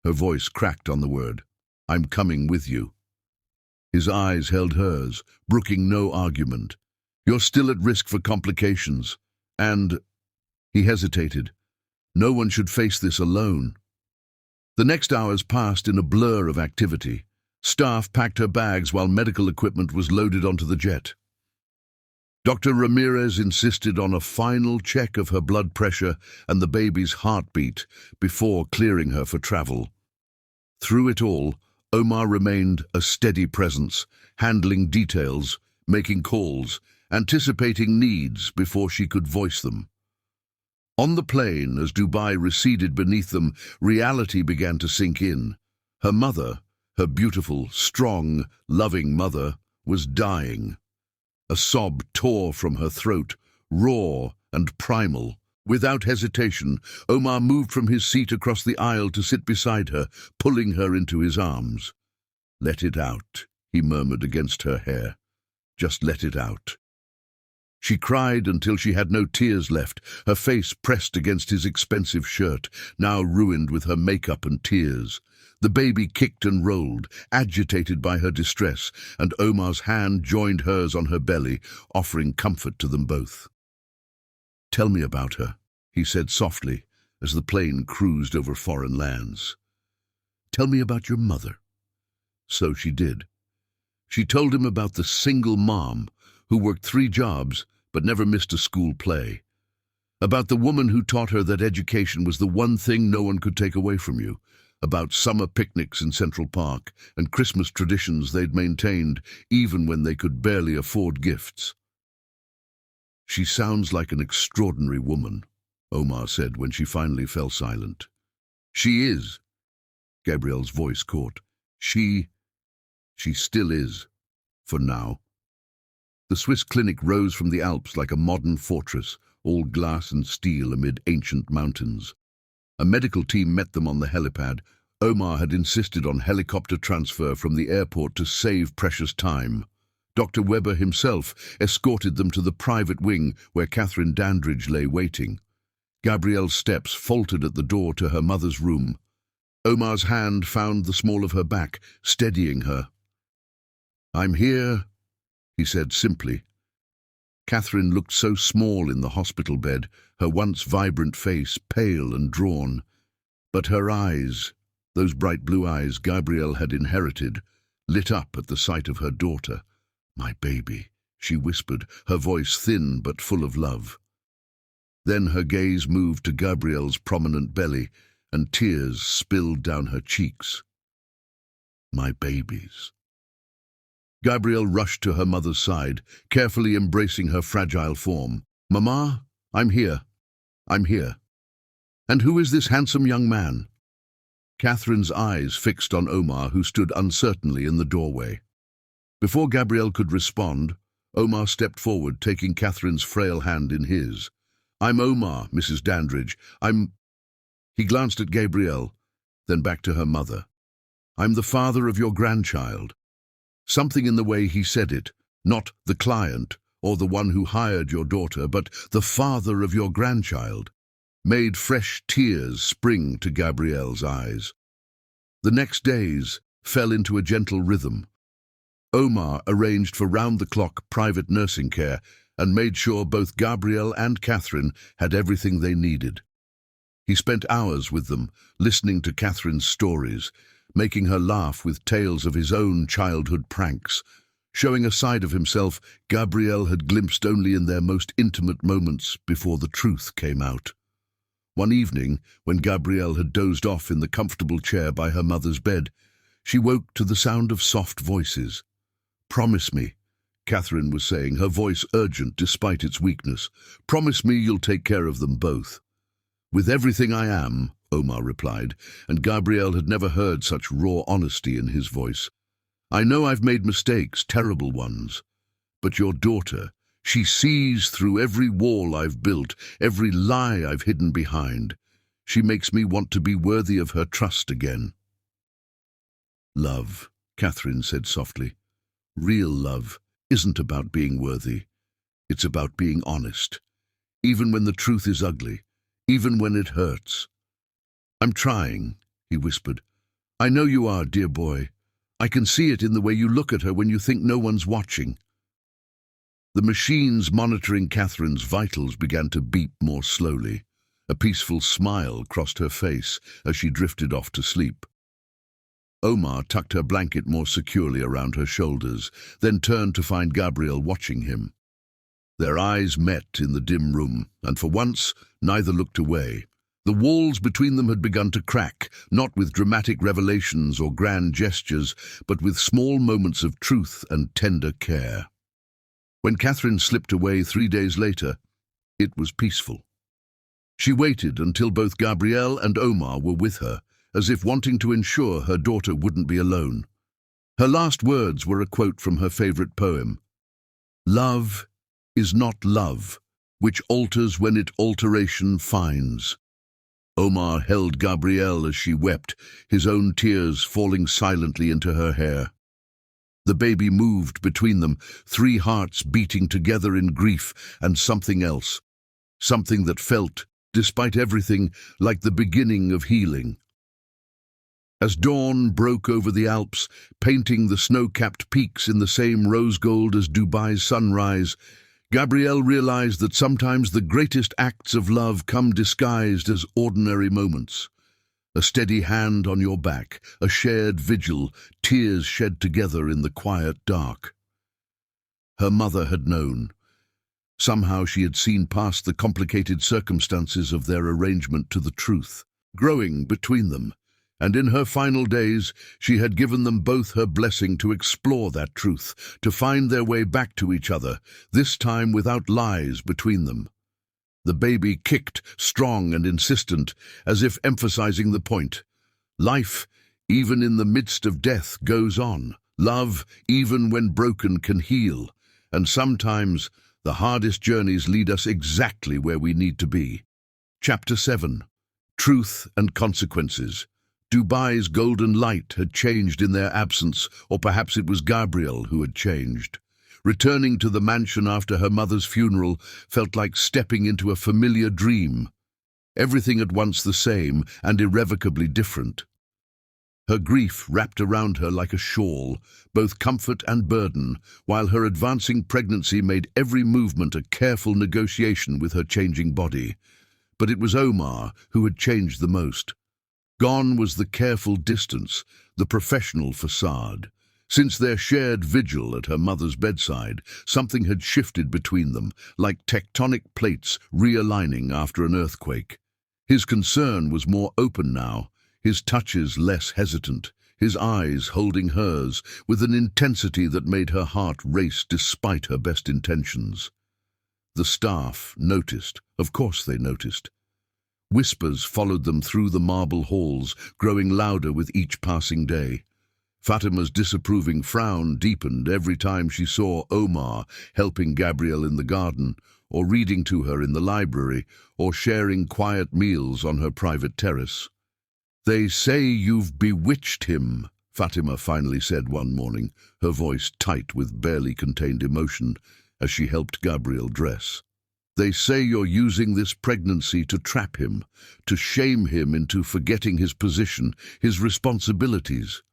S1: her voice cracked on the word. "I'm coming with you." His eyes held hers, brooking no argument. "You're still at risk for complications. And—" he hesitated. "No one should face this alone." The next hours passed in a blur of activity. Staff packed her bags while medical equipment was loaded onto the jet. Dr. Ramirez insisted on a final check of her blood pressure and the baby's heartbeat before clearing her for travel. Through it all, Omar remained a steady presence, handling details, making calls, anticipating needs before she could voice them. On the plane, as Dubai receded beneath them, reality began to sink in. Her mother, her beautiful, strong, loving mother, was dying. A sob tore from her throat, raw and primal. Without hesitation, Omar moved from his seat across the aisle to sit beside her, pulling her into his arms. "Let it out," he murmured against her hair. "Just let it out." She cried until she had no tears left, her face pressed against his expensive shirt, now ruined with her makeup and tears. The baby kicked and rolled, agitated by her distress, and Omar's hand joined hers on her belly, offering comfort to them both. "Tell me about her," he said softly, as the plane cruised over foreign lands. "Tell me about your mother." So she did. She told him about the single mom who worked 3 jobs but never missed a school play. About the woman who taught her that education was the one thing no one could take away from you. About summer picnics in Central Park and Christmas traditions they'd maintained even when they could barely afford gifts. "She sounds like an extraordinary woman," Omar said when she finally fell silent. "She is," Gabrielle's voice caught. She still is, for now." The Swiss clinic rose from the Alps like a modern fortress, all glass and steel amid ancient mountains. A medical team met them on the helipad. Omar had insisted on helicopter transfer from the airport to save precious time. Dr. Weber himself escorted them to the private wing where Catherine Dandridge lay waiting. Gabrielle's steps faltered at the door to her mother's room. Omar's hand found the small of her back, steadying her. "I'm here," he said simply. Catherine looked so small in the hospital bed, her once vibrant face pale and drawn. But her eyes, those bright blue eyes Gabrielle had inherited, lit up at the sight of her daughter. "My baby," she whispered, her voice thin but full of love. Then her gaze moved to Gabrielle's prominent belly, and tears spilled down her cheeks. "My babies." Gabrielle rushed to her mother's side, carefully embracing her fragile form. "Mama, I'm here. I'm here. And who is this handsome young man?" Catherine's eyes fixed on Omar, who stood uncertainly in the doorway. Before Gabrielle could respond, Omar stepped forward, taking Catherine's frail hand in his. "I'm Omar, Mrs. Dandridge. He glanced at Gabrielle, then back to her mother. "I'm the father of your grandchild." Something in the way he said it, not the client or the one who hired your daughter, but the father of your grandchild, made fresh tears spring to Gabrielle's eyes. The next days fell into a gentle rhythm. Omar arranged for round-the-clock private nursing care and made sure both Gabrielle and Catherine had everything they needed. He spent hours with them, listening to Catherine's stories, making her laugh with tales of his own childhood pranks, showing a side of himself Gabrielle had glimpsed only in their most intimate moments before the truth came out. One evening, when Gabrielle had dozed off in the comfortable chair by her mother's bed, she woke to the sound of soft voices. Promise me, Catherine was saying, her voice urgent despite its weakness. Promise me you'll take care of them both. With everything I am, Omar replied, and Gabrielle had never heard such raw honesty in his voice. I know I've made mistakes, terrible ones. But your daughter, she sees through every wall I've built, every lie I've hidden behind. She makes me want to be worthy of her trust again. Love, Catherine said softly. Real love isn't about being worthy. It's about being honest. Even when the truth is ugly, even when it hurts. I'm trying, he whispered. I know you are, dear boy. I can see it in the way you look at her when you think no one's watching. The machines monitoring Catherine's vitals began to beep more slowly. A peaceful smile crossed her face as she drifted off to sleep. Omar tucked her blanket more securely around her shoulders, then turned to find Gabrielle watching him. Their eyes met in the dim room, and for once, neither looked away. The walls between them had begun to crack, not with dramatic revelations or grand gestures, but with small moments of truth and tender care. When Catherine slipped away 3 days later, it was peaceful. She waited until both Gabrielle and Omar were with her, as if wanting to ensure her daughter wouldn't be alone. Her last words were a quote from her favorite poem. Love is not love, which alters when it alteration finds. Omar held Gabrielle as she wept, his own tears falling silently into her hair. The baby moved between them, 3 hearts beating together in grief and something else, something that felt, despite everything, like the beginning of healing. As dawn broke over the Alps, painting the snow-capped peaks in the same rose gold as Dubai's sunrise, Gabrielle realized that sometimes the greatest acts of love come disguised as ordinary moments. A steady hand on your back, a shared vigil, tears shed together in the quiet dark. Her mother had known. Somehow she had seen past the complicated circumstances of their arrangement to the truth, growing between them, and in her final days she had given them both her blessing to explore that truth, to find their way back to each other, this time without lies between them. The baby kicked, strong and insistent, as if emphasizing the point. Life, even in the midst of death, goes on. Love, even when broken, can heal. And sometimes the hardest journeys lead us exactly where we need to be. Chapter 7. Truth and Consequences. Dubai's golden light had changed in their absence, or perhaps it was Gabrielle who had changed. Returning to the mansion after her mother's funeral felt like stepping into a familiar dream. Everything at once the same and irrevocably different. Her grief wrapped around her like a shawl, both comfort and burden, while her advancing pregnancy made every movement a careful negotiation with her changing body. But it was Omar who had changed the most. Gone was the careful distance, the professional facade. Since their shared vigil at her mother's bedside, something had shifted between them, like tectonic plates realigning after an earthquake. His concern was more open now, his touches less hesitant, his eyes holding hers with an intensity that made her heart race despite her best intentions. The staff noticed, of course they noticed. Whispers followed them through the marble halls, growing louder with each passing day. Fatima's disapproving frown deepened every time she saw Omar helping Gabrielle in the garden, or reading to her in the library, or sharing quiet meals on her private terrace. "They say you've bewitched him," Fatima finally said one morning, her voice tight with barely contained emotion, as she helped Gabrielle dress. "They say you're using this pregnancy to trap him, to shame him into forgetting his position, his responsibilities."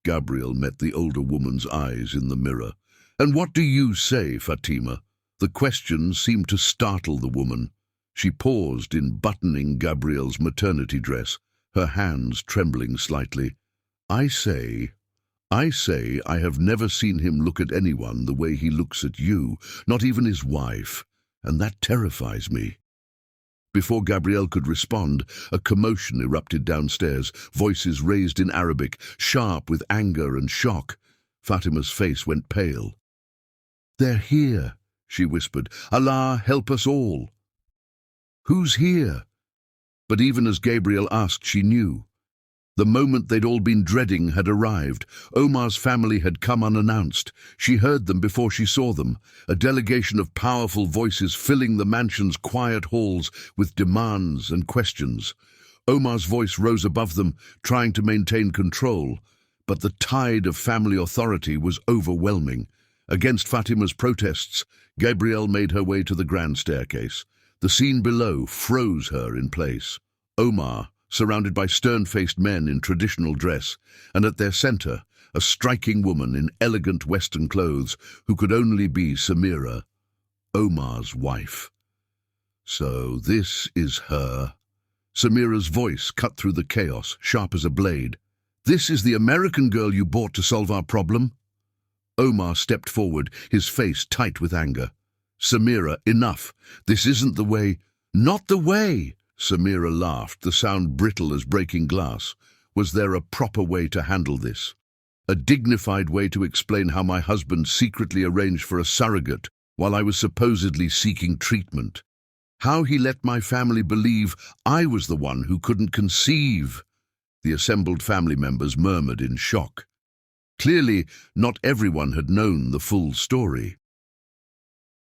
S1: Gabrielle met the older woman's eyes in the mirror. "And what do you say, Fatima?" The question seemed to startle the woman. She paused in buttoning Gabrielle's maternity dress, her hands trembling slightly. I say I have never seen him look at anyone the way he looks at you, not even his wife, and that terrifies me." Before Gabrielle could respond, a commotion erupted downstairs, voices raised in Arabic, sharp with anger and shock. Fatima's face went pale. "They're here," she whispered. "Allah help us all." "Who's here?" But even as Gabriel asked, she knew. The moment they'd all been dreading had arrived. Omar's family had come unannounced. She heard them before she saw them, a delegation of powerful voices filling the mansion's quiet halls with demands and questions. Omar's voice rose above them, trying to maintain control, but the tide of family authority was overwhelming. Against Fatima's protests, Gabrielle made her way to the grand staircase. The scene below froze her in place. Omar, surrounded by stern-faced men in traditional dress, and at their center, a striking woman in elegant Western clothes who could only be Samira, Omar's wife. "So this is her." Samira's voice cut through the chaos, sharp as a blade. "This is the American girl you bought to solve our problem?" Omar stepped forward, his face tight with anger. "Samira, enough. This isn't the way." "Not the way!" Samira laughed, the sound brittle as breaking glass. "Was there a proper way to handle this? A dignified way to explain how my husband secretly arranged for a surrogate while I was supposedly seeking treatment? How he let my family believe I was the one who couldn't conceive?" The assembled family members murmured in shock. Clearly, not everyone had known the full story.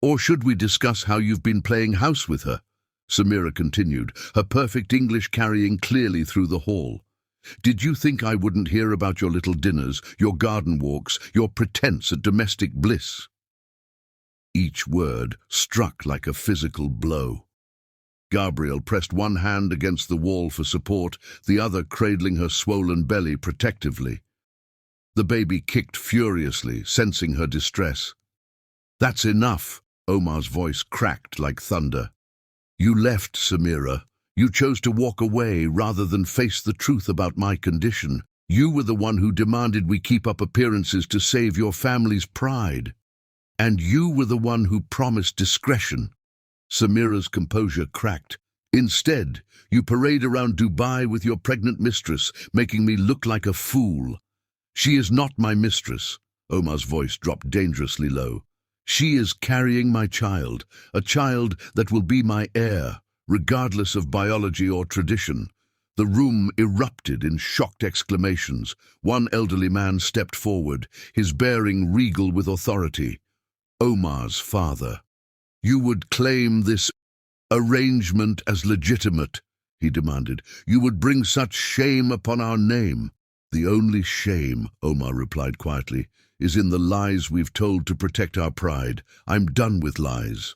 S1: "Or should we discuss how you've been playing house with her?" Samira continued, her perfect English carrying clearly through the hall. "Did you think I wouldn't hear about your little dinners, your garden walks, your pretense at domestic bliss?" Each word struck like a physical blow. Gabrielle pressed one hand against the wall for support, the other cradling her swollen belly protectively. The baby kicked furiously, sensing her distress. "That's enough," Omar's voice cracked like thunder. "You left, Samira. You chose to walk away rather than face the truth about my condition. You were the one who demanded we keep up appearances to save your family's pride. And you were the one who promised discretion." Samira's composure cracked. "Instead, you parade around Dubai with your pregnant mistress, making me look like a fool." "She is not my mistress." Omar's voice dropped dangerously low. "She is carrying my child, a child that will be my heir, regardless of biology or tradition." The room erupted in shocked exclamations. One elderly man stepped forward, his bearing regal with authority. "Omar's father. You would claim this arrangement as legitimate," he demanded. "You would bring such shame upon our name." "The only shame," Omar replied quietly, "is in the lies we've told to protect our pride. I'm done with lies."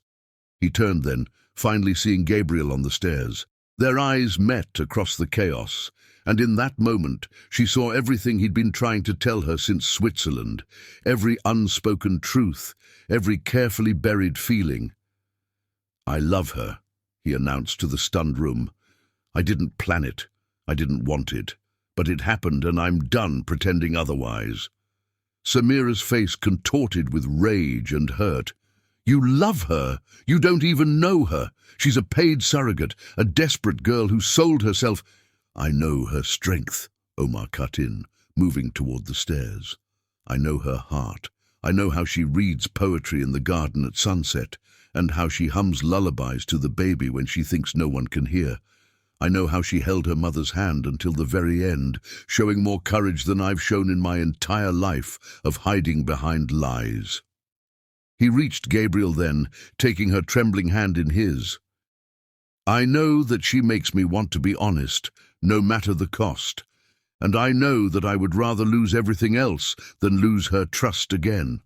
S1: He turned then, finally seeing Gabriel on the stairs. Their eyes met across the chaos, and in that moment she saw everything he'd been trying to tell her since Switzerland, every unspoken truth, every carefully buried feeling. "I love her," he announced to the stunned room. "I didn't plan it. I didn't want it. But it happened, and I'm done pretending otherwise." Samira's face contorted with rage and hurt. "You love her. You don't even know her. She's a paid surrogate, a desperate girl who sold herself." "I know her strength," Omar cut in, moving toward the stairs. "I know her heart. I know how she reads poetry in the garden at sunset, and how she hums lullabies to the baby when she thinks no one can hear. I know how she held her mother's hand until the very end, showing more courage than I've shown in my entire life of hiding behind lies." He reached Gabriel then, taking her trembling hand in his. "I know that she makes me want to be honest, no matter the cost. And I know that I would rather lose everything else than lose her trust again."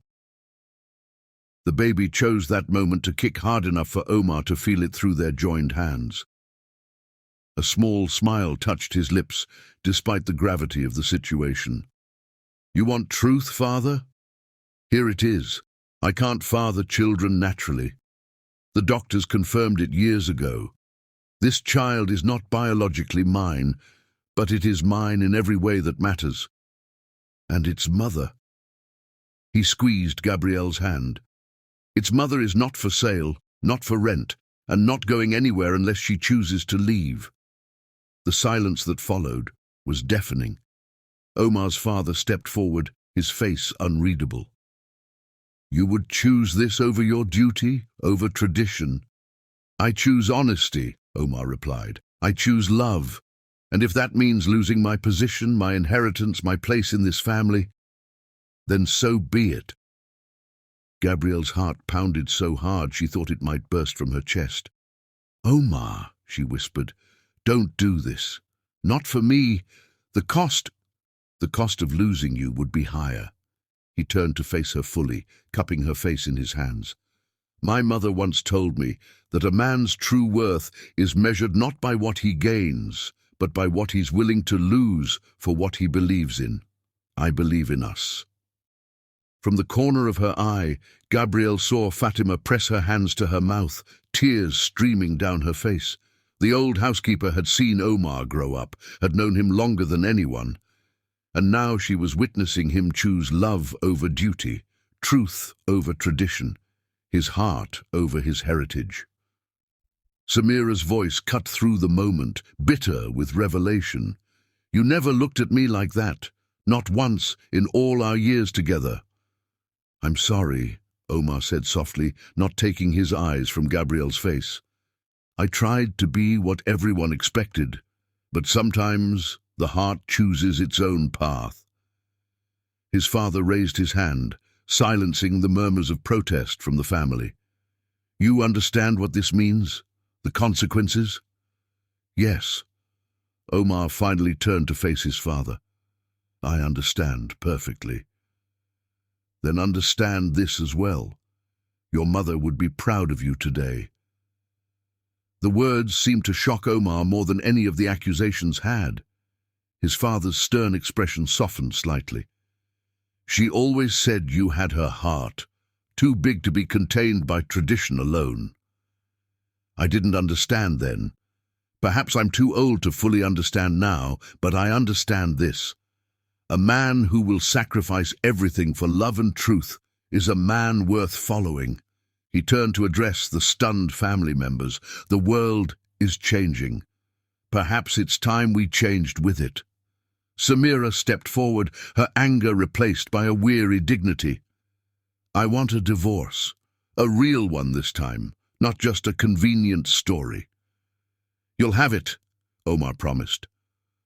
S1: The baby chose that moment to kick hard enough for Omar to feel it through their joined hands. A small smile touched his lips, despite the gravity of the situation. "You want truth, Father? Here it is. I can't father children naturally. The doctors confirmed it years ago. This child is not biologically mine, but it is mine in every way that matters. And its mother." He squeezed Gabrielle's hand. "Its mother is not for sale, not for rent, and not going anywhere unless she chooses to leave." The silence that followed was deafening. Omar's father stepped forward, his face unreadable. "You would choose this over your duty, over tradition?" "I choose honesty," Omar replied. "I choose love. And if that means losing my position, my inheritance, my place in this family, then so be it." Gabrielle's heart pounded so hard she thought it might burst from her chest. "Omar," she whispered, "don't do this. Not for me. The cost of losing you would be higher." He turned to face her fully, cupping her face in his hands. "My mother once told me that a man's true worth is measured not by what he gains, but by what he's willing to lose for what he believes in. I believe in us." From the corner of her eye, Gabrielle saw Fatima press her hands to her mouth, tears streaming down her face. The old housekeeper had seen Omar grow up, had known him longer than anyone, and now she was witnessing him choose love over duty, truth over tradition, his heart over his heritage. Samira's voice cut through the moment, bitter with revelation. "You never looked at me like that, not once in all our years together." "I'm sorry," Omar said softly, not taking his eyes from Gabrielle's face. "I tried to be what everyone expected, but sometimes the heart chooses its own path." His father raised his hand, silencing the murmurs of protest from the family. "You understand what this means? The consequences?" "Yes." Omar finally turned to face his father. "I understand perfectly." "Then understand this as well. Your mother would be proud of you today." The words seemed to shock Omar more than any of the accusations had. His father's stern expression softened slightly. "She always said you had her heart, too big to be contained by tradition alone. I didn't understand then. Perhaps I'm too old to fully understand now, but I understand this. A man who will sacrifice everything for love and truth is a man worth following." He turned to address the stunned family members. "The world is changing. Perhaps it's time we changed with it." Samira stepped forward, her anger replaced by a weary dignity. "I want a divorce. A real one this time, not just a convenient story." "You'll have it," Omar promised,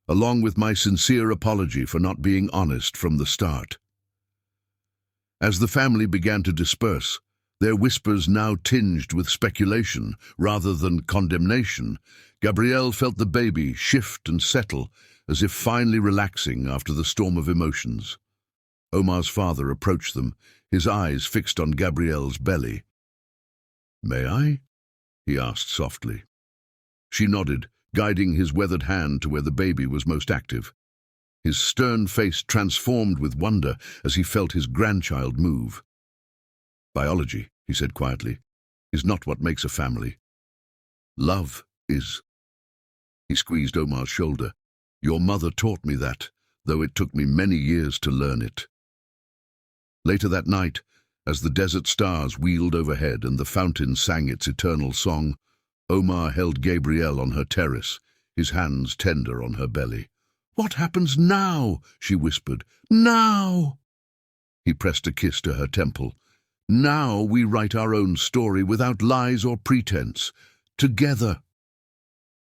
S1: "along with my sincere apology for not being honest from the start." As the family began to disperse, their whispers now tinged with speculation rather than condemnation, Gabrielle felt the baby shift and settle, as if finally relaxing after the storm of emotions. Omar's father approached them, his eyes fixed on Gabrielle's belly. "May I?" he asked softly. She nodded, guiding his weathered hand to where the baby was most active. His stern face transformed with wonder as he felt his grandchild move. "Biology," he said quietly, "is not what makes a family. Love is." He squeezed Omar's shoulder. "Your mother taught me that, though it took me many years to learn it." Later that night, as the desert stars wheeled overhead and the fountain sang its eternal song, Omar held Gabrielle on her terrace, his hands tender on her belly. "What happens now?" she whispered. "Now!" He pressed a kiss to her temple. "Now we write our own story without lies or pretense. Together."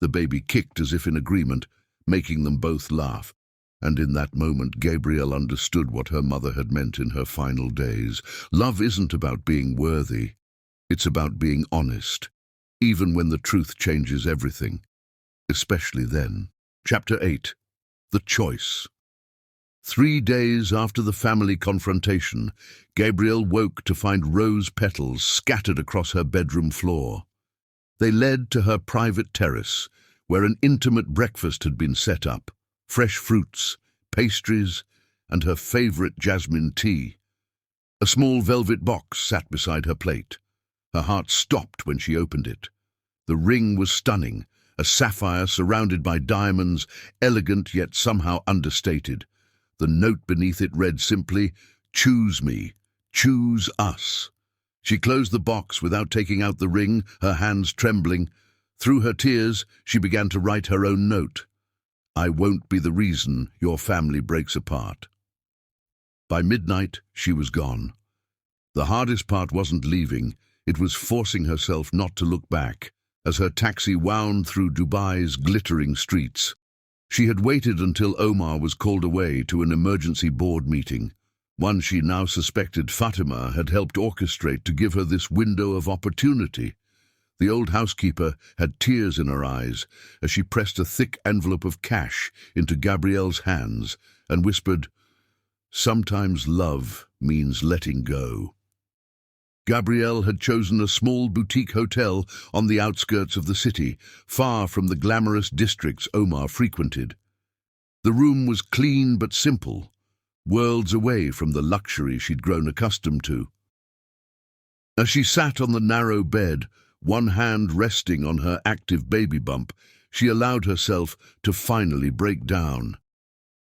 S1: The baby kicked as if in agreement, making them both laugh. And in that moment, Gabrielle understood what her mother had meant in her final days. Love isn't about being worthy. It's about being honest, even when the truth changes everything. Especially then. Chapter 8. The Choice. 3 days after the family confrontation, Gabrielle woke to find rose petals scattered across her bedroom floor. They led to her private terrace, where an intimate breakfast had been set up. Fresh fruits, pastries, and her favorite jasmine tea. A small velvet box sat beside her plate. Her heart stopped when she opened it. The ring was stunning, a sapphire surrounded by diamonds, elegant yet somehow understated. The note beneath it read simply, "Choose me, choose us." She closed the box without taking out the ring, her hands trembling. Through her tears, she began to write her own note. "I won't be the reason your family breaks apart." By midnight, she was gone. The hardest part wasn't leaving, it was forcing herself not to look back, as her taxi wound through Dubai's glittering streets. She had waited until Omar was called away to an emergency board meeting, one she now suspected Fatima had helped orchestrate to give her this window of opportunity. The old housekeeper had tears in her eyes as she pressed a thick envelope of cash into Gabrielle's hands and whispered, "Sometimes love means letting go." Gabrielle had chosen a small boutique hotel on the outskirts of the city, far from the glamorous districts Omar frequented. The room was clean but simple, worlds away from the luxury she'd grown accustomed to. As she sat on the narrow bed, one hand resting on her active baby bump, she allowed herself to finally break down.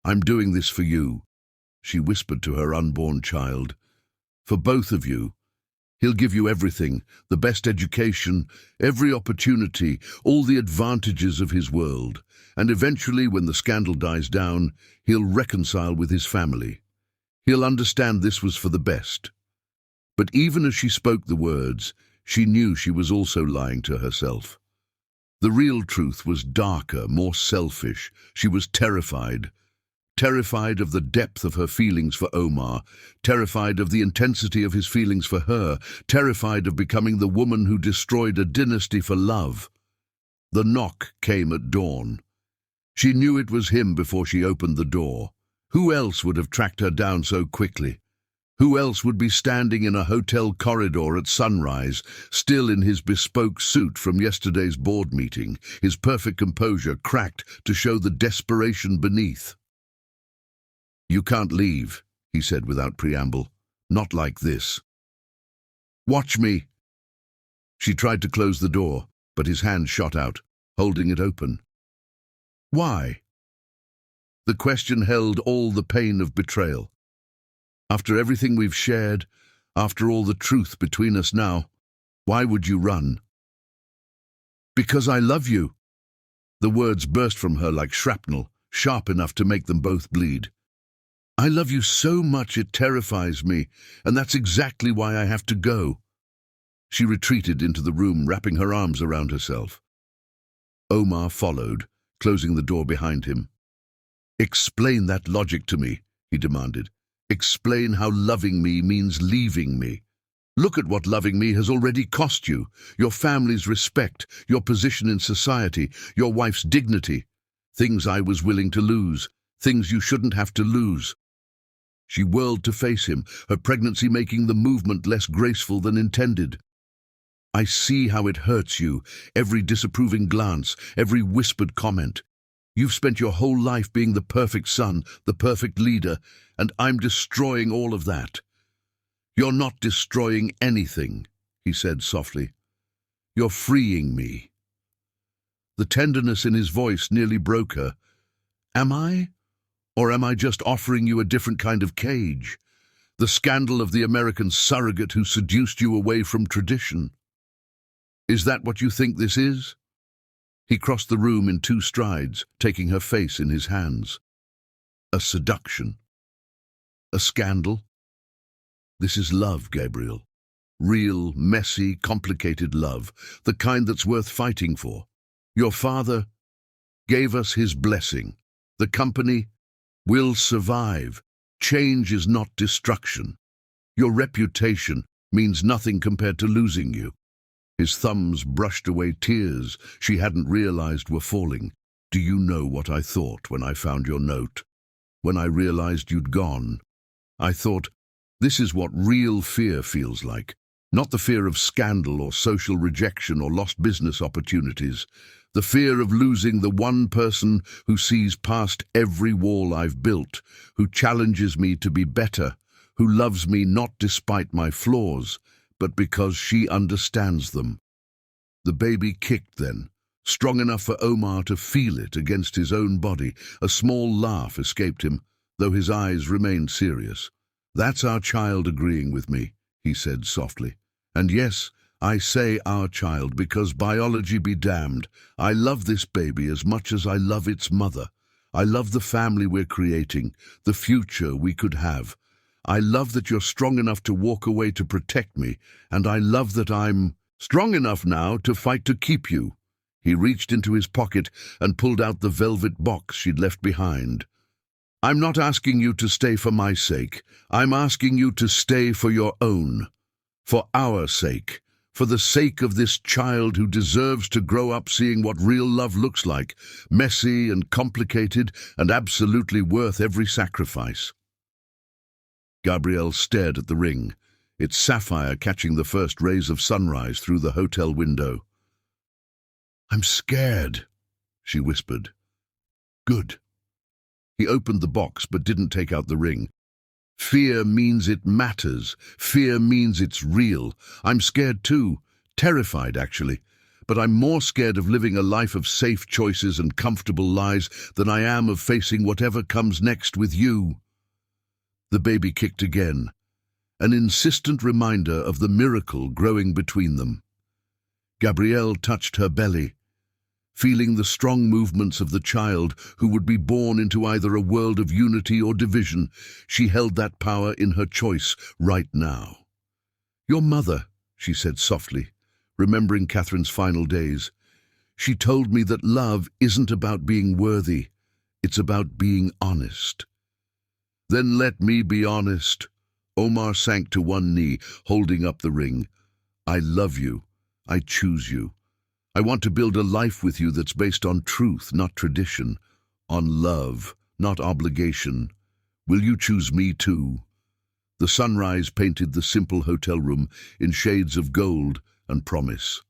S1: "I'm doing this for you," she whispered to her unborn child. "For both of you. He'll give you everything, the best education, every opportunity, all the advantages of his world. And eventually, when the scandal dies down, he'll reconcile with his family. He'll understand this was for the best." But even as she spoke the words, she knew she was also lying to herself. The real truth was darker, more selfish. She was terrified. Terrified of the depth of her feelings for Omar, terrified of the intensity of his feelings for her, terrified of becoming the woman who destroyed a dynasty for love. The knock came at dawn. She knew it was him before she opened the door. Who else would have tracked her down so quickly? Who else would be standing in a hotel corridor at sunrise, still in his bespoke suit from yesterday's board meeting, his perfect composure cracked to show the desperation beneath? "You can't leave," he said without preamble. "Not like this." "Watch me." She tried to close the door, but his hand shot out, holding it open. "Why?" The question held all the pain of betrayal. "After everything we've shared, after all the truth between us now, why would you run?" "Because I love you." The words burst from her like shrapnel, sharp enough to make them both bleed. "I love you so much it terrifies me, and that's exactly why I have to go." She retreated into the room, wrapping her arms around herself. Omar followed, closing the door behind him. "Explain that logic to me," he demanded. "Explain how loving me means leaving me. Look at what loving me has already cost you. Your family's respect, your position in society, your wife's dignity. Things I was willing to lose, things you shouldn't have to lose." She whirled to face him, her pregnancy making the movement less graceful than intended. "I see how it hurts you, every disapproving glance, every whispered comment. You've spent your whole life being the perfect son, the perfect leader, and I'm destroying all of that." "You're not destroying anything," he said softly. "You're freeing me." The tenderness in his voice nearly broke her. "Am I? Or am I just offering you a different kind of cage? The scandal of the American surrogate who seduced you away from tradition? Is that what you think this is?" He crossed the room in 2 strides, taking her face in his hands. "A seduction? A scandal? This is love, Gabriel. Real, messy, complicated love, the kind that's worth fighting for. Your father gave us his blessing. The company will survive. Change is not destruction. Your reputation means nothing compared to losing you." His thumbs brushed away tears she hadn't realized were falling. "Do you know what I thought when I found your note? When I realized you'd gone? I thought, this is what real fear feels like. Not the fear of scandal or social rejection or lost business opportunities. The fear of losing the one person who sees past every wall I've built, who challenges me to be better, who loves me not despite my flaws, but because she understands them." The baby kicked then, strong enough for Omar to feel it against his own body. A small laugh escaped him, though his eyes remained serious. "That's our child agreeing with me," he said softly. "And yes, I say our child because biology be damned. I love this baby as much as I love its mother. I love the family we're creating, the future we could have. I love that you're strong enough to walk away to protect me, and I love that I'm strong enough now to fight to keep you." He reached into his pocket and pulled out the velvet box she'd left behind. "I'm not asking you to stay for my sake. I'm asking you to stay for your own. For our sake. For the sake of this child who deserves to grow up seeing what real love looks like, messy and complicated and absolutely worth every sacrifice." Gabrielle stared at the ring, its sapphire catching the first rays of sunrise through the hotel window. "I'm scared," she whispered. "Good." He opened the box but didn't take out the ring. "Fear means it matters. Fear means it's real. I'm scared too, terrified actually, but I'm more scared of living a life of safe choices and comfortable lies than I am of facing whatever comes next with you." The baby kicked again, an insistent reminder of the miracle growing between them. Gabrielle touched her belly, feeling the strong movements of the child who would be born into either a world of unity or division. She held that power in her choice right now. "Your mother," she said softly, remembering Catherine's final days. "She told me that love isn't about being worthy, it's about being honest." "Then let me be honest." Omar sank to one knee, holding up the ring. "I love you. I choose you. I want to build a life with you that's based on truth, not tradition, on love, not obligation. Will you choose me too?" The sunrise painted the simple hotel room in shades of gold and promise.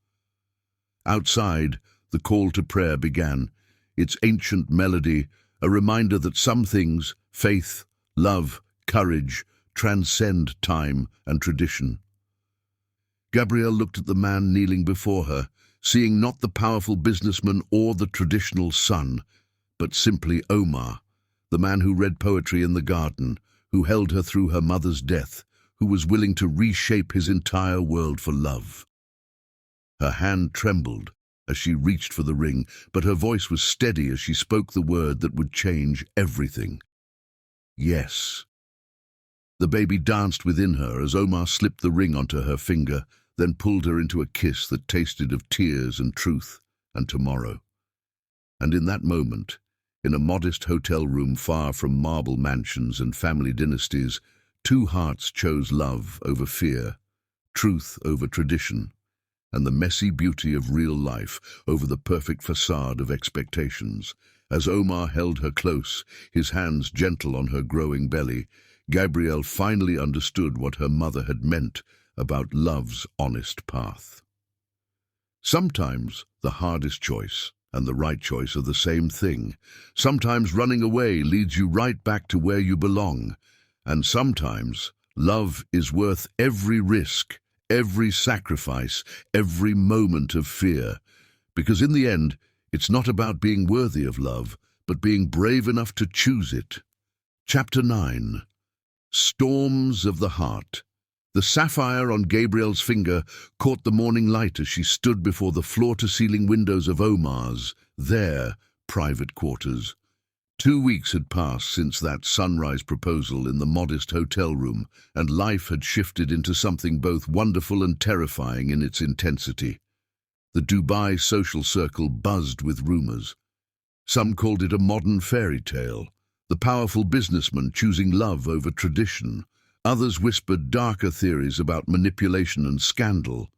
S1: Outside, the call to prayer began, its ancient melody, a reminder that some things, faith, love, courage, transcend time and tradition. Gabrielle looked at the man kneeling before her, seeing not the powerful businessman or the traditional son, but simply Omar, the man who read poetry in the garden, who held her through her mother's death, who was willing to reshape his entire world for love. Her hand trembled as she reached for the ring, but her voice was steady as she spoke the word that would change everything. Yes. The baby danced within her as Omar slipped the ring onto her finger, then pulled her into a kiss that tasted of tears and truth and tomorrow. And in that moment, in a modest hotel room far from marble mansions and family dynasties, two hearts chose love over fear, truth over tradition, and the messy beauty of real life over the perfect facade of expectations. As Omar held her close, his hands gentle on her growing belly, Gabrielle finally understood what her mother had meant about love's honest path. Sometimes the hardest choice and the right choice are the same thing. Sometimes running away leads you right back to where you belong. And sometimes love is worth every risk, every sacrifice, every moment of fear. Because in the end, it's not about being worthy of love, but being brave enough to choose it. Chapter 9. Storms of the Heart. The sapphire on Gabrielle's finger caught the morning light as she stood before the floor-to-ceiling windows of Omar's, their private quarters. 2 weeks had passed since that sunrise proposal in the modest hotel room, and life had shifted into something both wonderful and terrifying in its intensity. The Dubai social circle buzzed with rumors. Some called it a modern fairy tale, the powerful businessman choosing love over tradition. Others whispered darker theories about manipulation and scandal.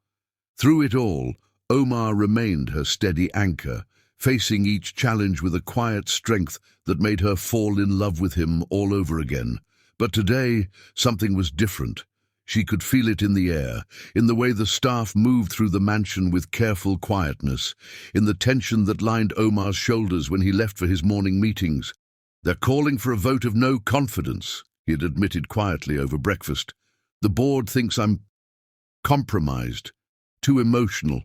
S1: Through it all, Omar remained her steady anchor, facing each challenge with a quiet strength that made her fall in love with him all over again. But today, something was different. She could feel it in the air, in the way the staff moved through the mansion with careful quietness, in the tension that lined Omar's shoulders when he left for his morning meetings. "They're calling for a vote of no confidence," he had admitted quietly over breakfast. "The board thinks I'm compromised, too emotional,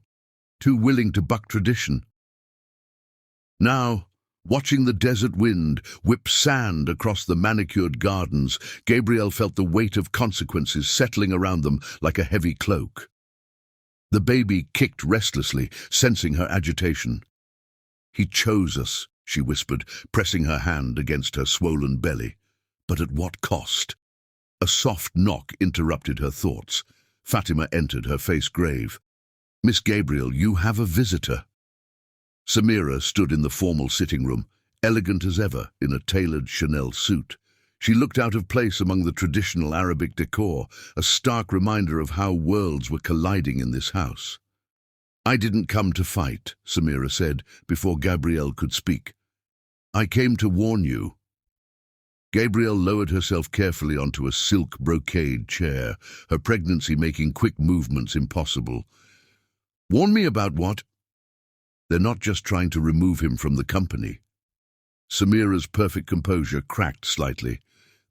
S1: too willing to buck tradition." Now, watching the desert wind whip sand across the manicured gardens, Gabrielle felt the weight of consequences settling around them like a heavy cloak. The baby kicked restlessly, sensing her agitation. "He chose us," she whispered, pressing her hand against her swollen belly. "But at what cost?" A soft knock interrupted her thoughts. Fatima entered, her face grave. "Miss Gabriel, you have a visitor." Samira stood in the formal sitting room, elegant as ever in a tailored Chanel suit. She looked out of place among the traditional Arabic decor, a stark reminder of how worlds were colliding in this house. "I didn't come to fight," Samira said, before Gabrielle could speak. "I came to warn you." Gabrielle lowered herself carefully onto a silk brocade chair, her pregnancy making quick movements impossible. "Warn me about what?" "They're not just trying to remove him from the company." Samira's perfect composure cracked slightly.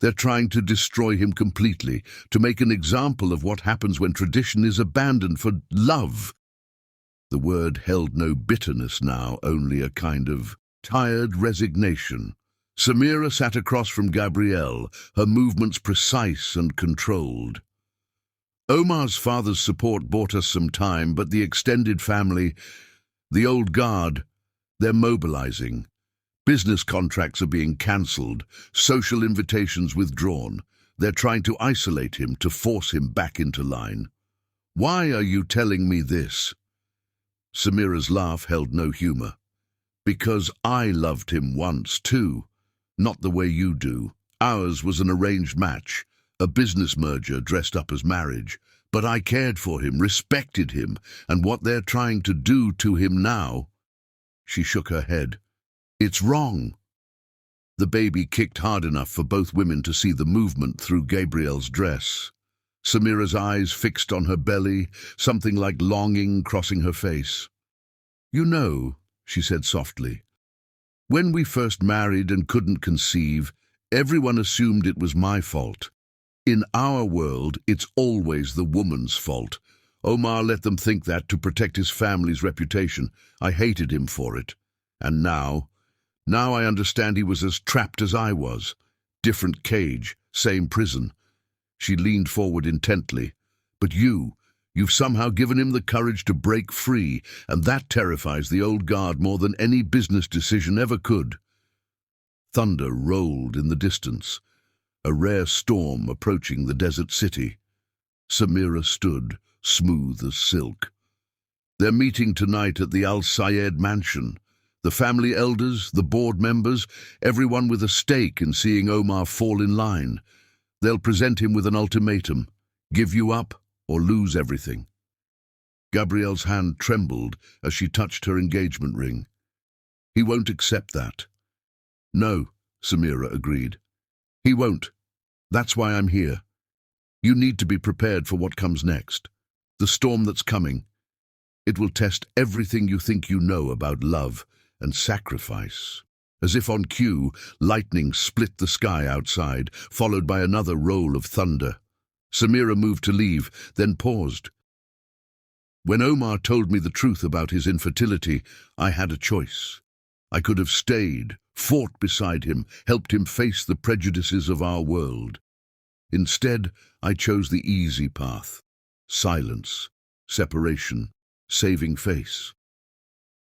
S1: "They're trying to destroy him completely, to make an example of what happens when tradition is abandoned for love." The word held no bitterness now, only a kind of tired resignation. Samira sat across from Gabrielle, her movements precise and controlled. "Omar's father's support bought us some time, but the extended family, the old guard, they're mobilizing. Business contracts are being cancelled, social invitations withdrawn. They're trying to isolate him, to force him back into line." "Why are you telling me this?" Samira's laugh held no humor. "Because I loved him once, too. Not the way you do. Ours was an arranged match, a business merger dressed up as marriage. But I cared for him, respected him, and what they're trying to do to him now—" She shook her head. "It's wrong." The baby kicked hard enough for both women to see the movement through Gabrielle's dress. Samira's eyes fixed on her belly, something like longing crossing her face. "You know," she said softly, "when we first married and couldn't conceive, everyone assumed it was my fault. In our world, it's always the woman's fault. Omar let them think that to protect his family's reputation. I hated him for it. And now I understand he was as trapped as I was. Different cage, same prison." She leaned forward intently. "But you've somehow given him the courage to break free, and that terrifies the old guard more than any business decision ever could." Thunder rolled in the distance, a rare storm approaching the desert city. Samira stood, smooth as silk. "They're meeting tonight at the Al Sayed mansion. The family elders, the board members, everyone with a stake in seeing Omar fall in line. They'll present him with an ultimatum: give you up or lose everything." Gabrielle's hand trembled as she touched her engagement ring. "He won't accept that." "No," Samira agreed. "He won't. That's why I'm here. You need to be prepared for what comes next. The storm that's coming. It will test everything you think you know about love and sacrifice." As if on cue, lightning split the sky outside, followed by another roll of thunder. Samira moved to leave, then paused. "When Omar told me the truth about his infertility, I had a choice. I could have stayed, fought beside him, helped him face the prejudices of our world. Instead, I chose the easy path: silence, separation, saving face."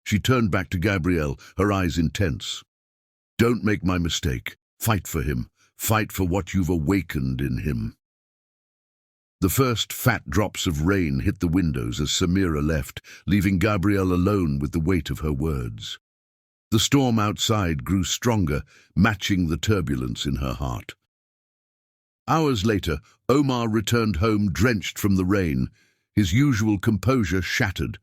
S1: She turned back to Gabrielle, her eyes intense. "Don't make my mistake. Fight for him. Fight for what you've awakened in him." The first fat drops of rain hit the windows as Samira left, leaving Gabrielle alone with the weight of her words. The storm outside grew stronger, matching the turbulence in her heart. Hours later, Omar returned home drenched from the rain, his usual composure shattered.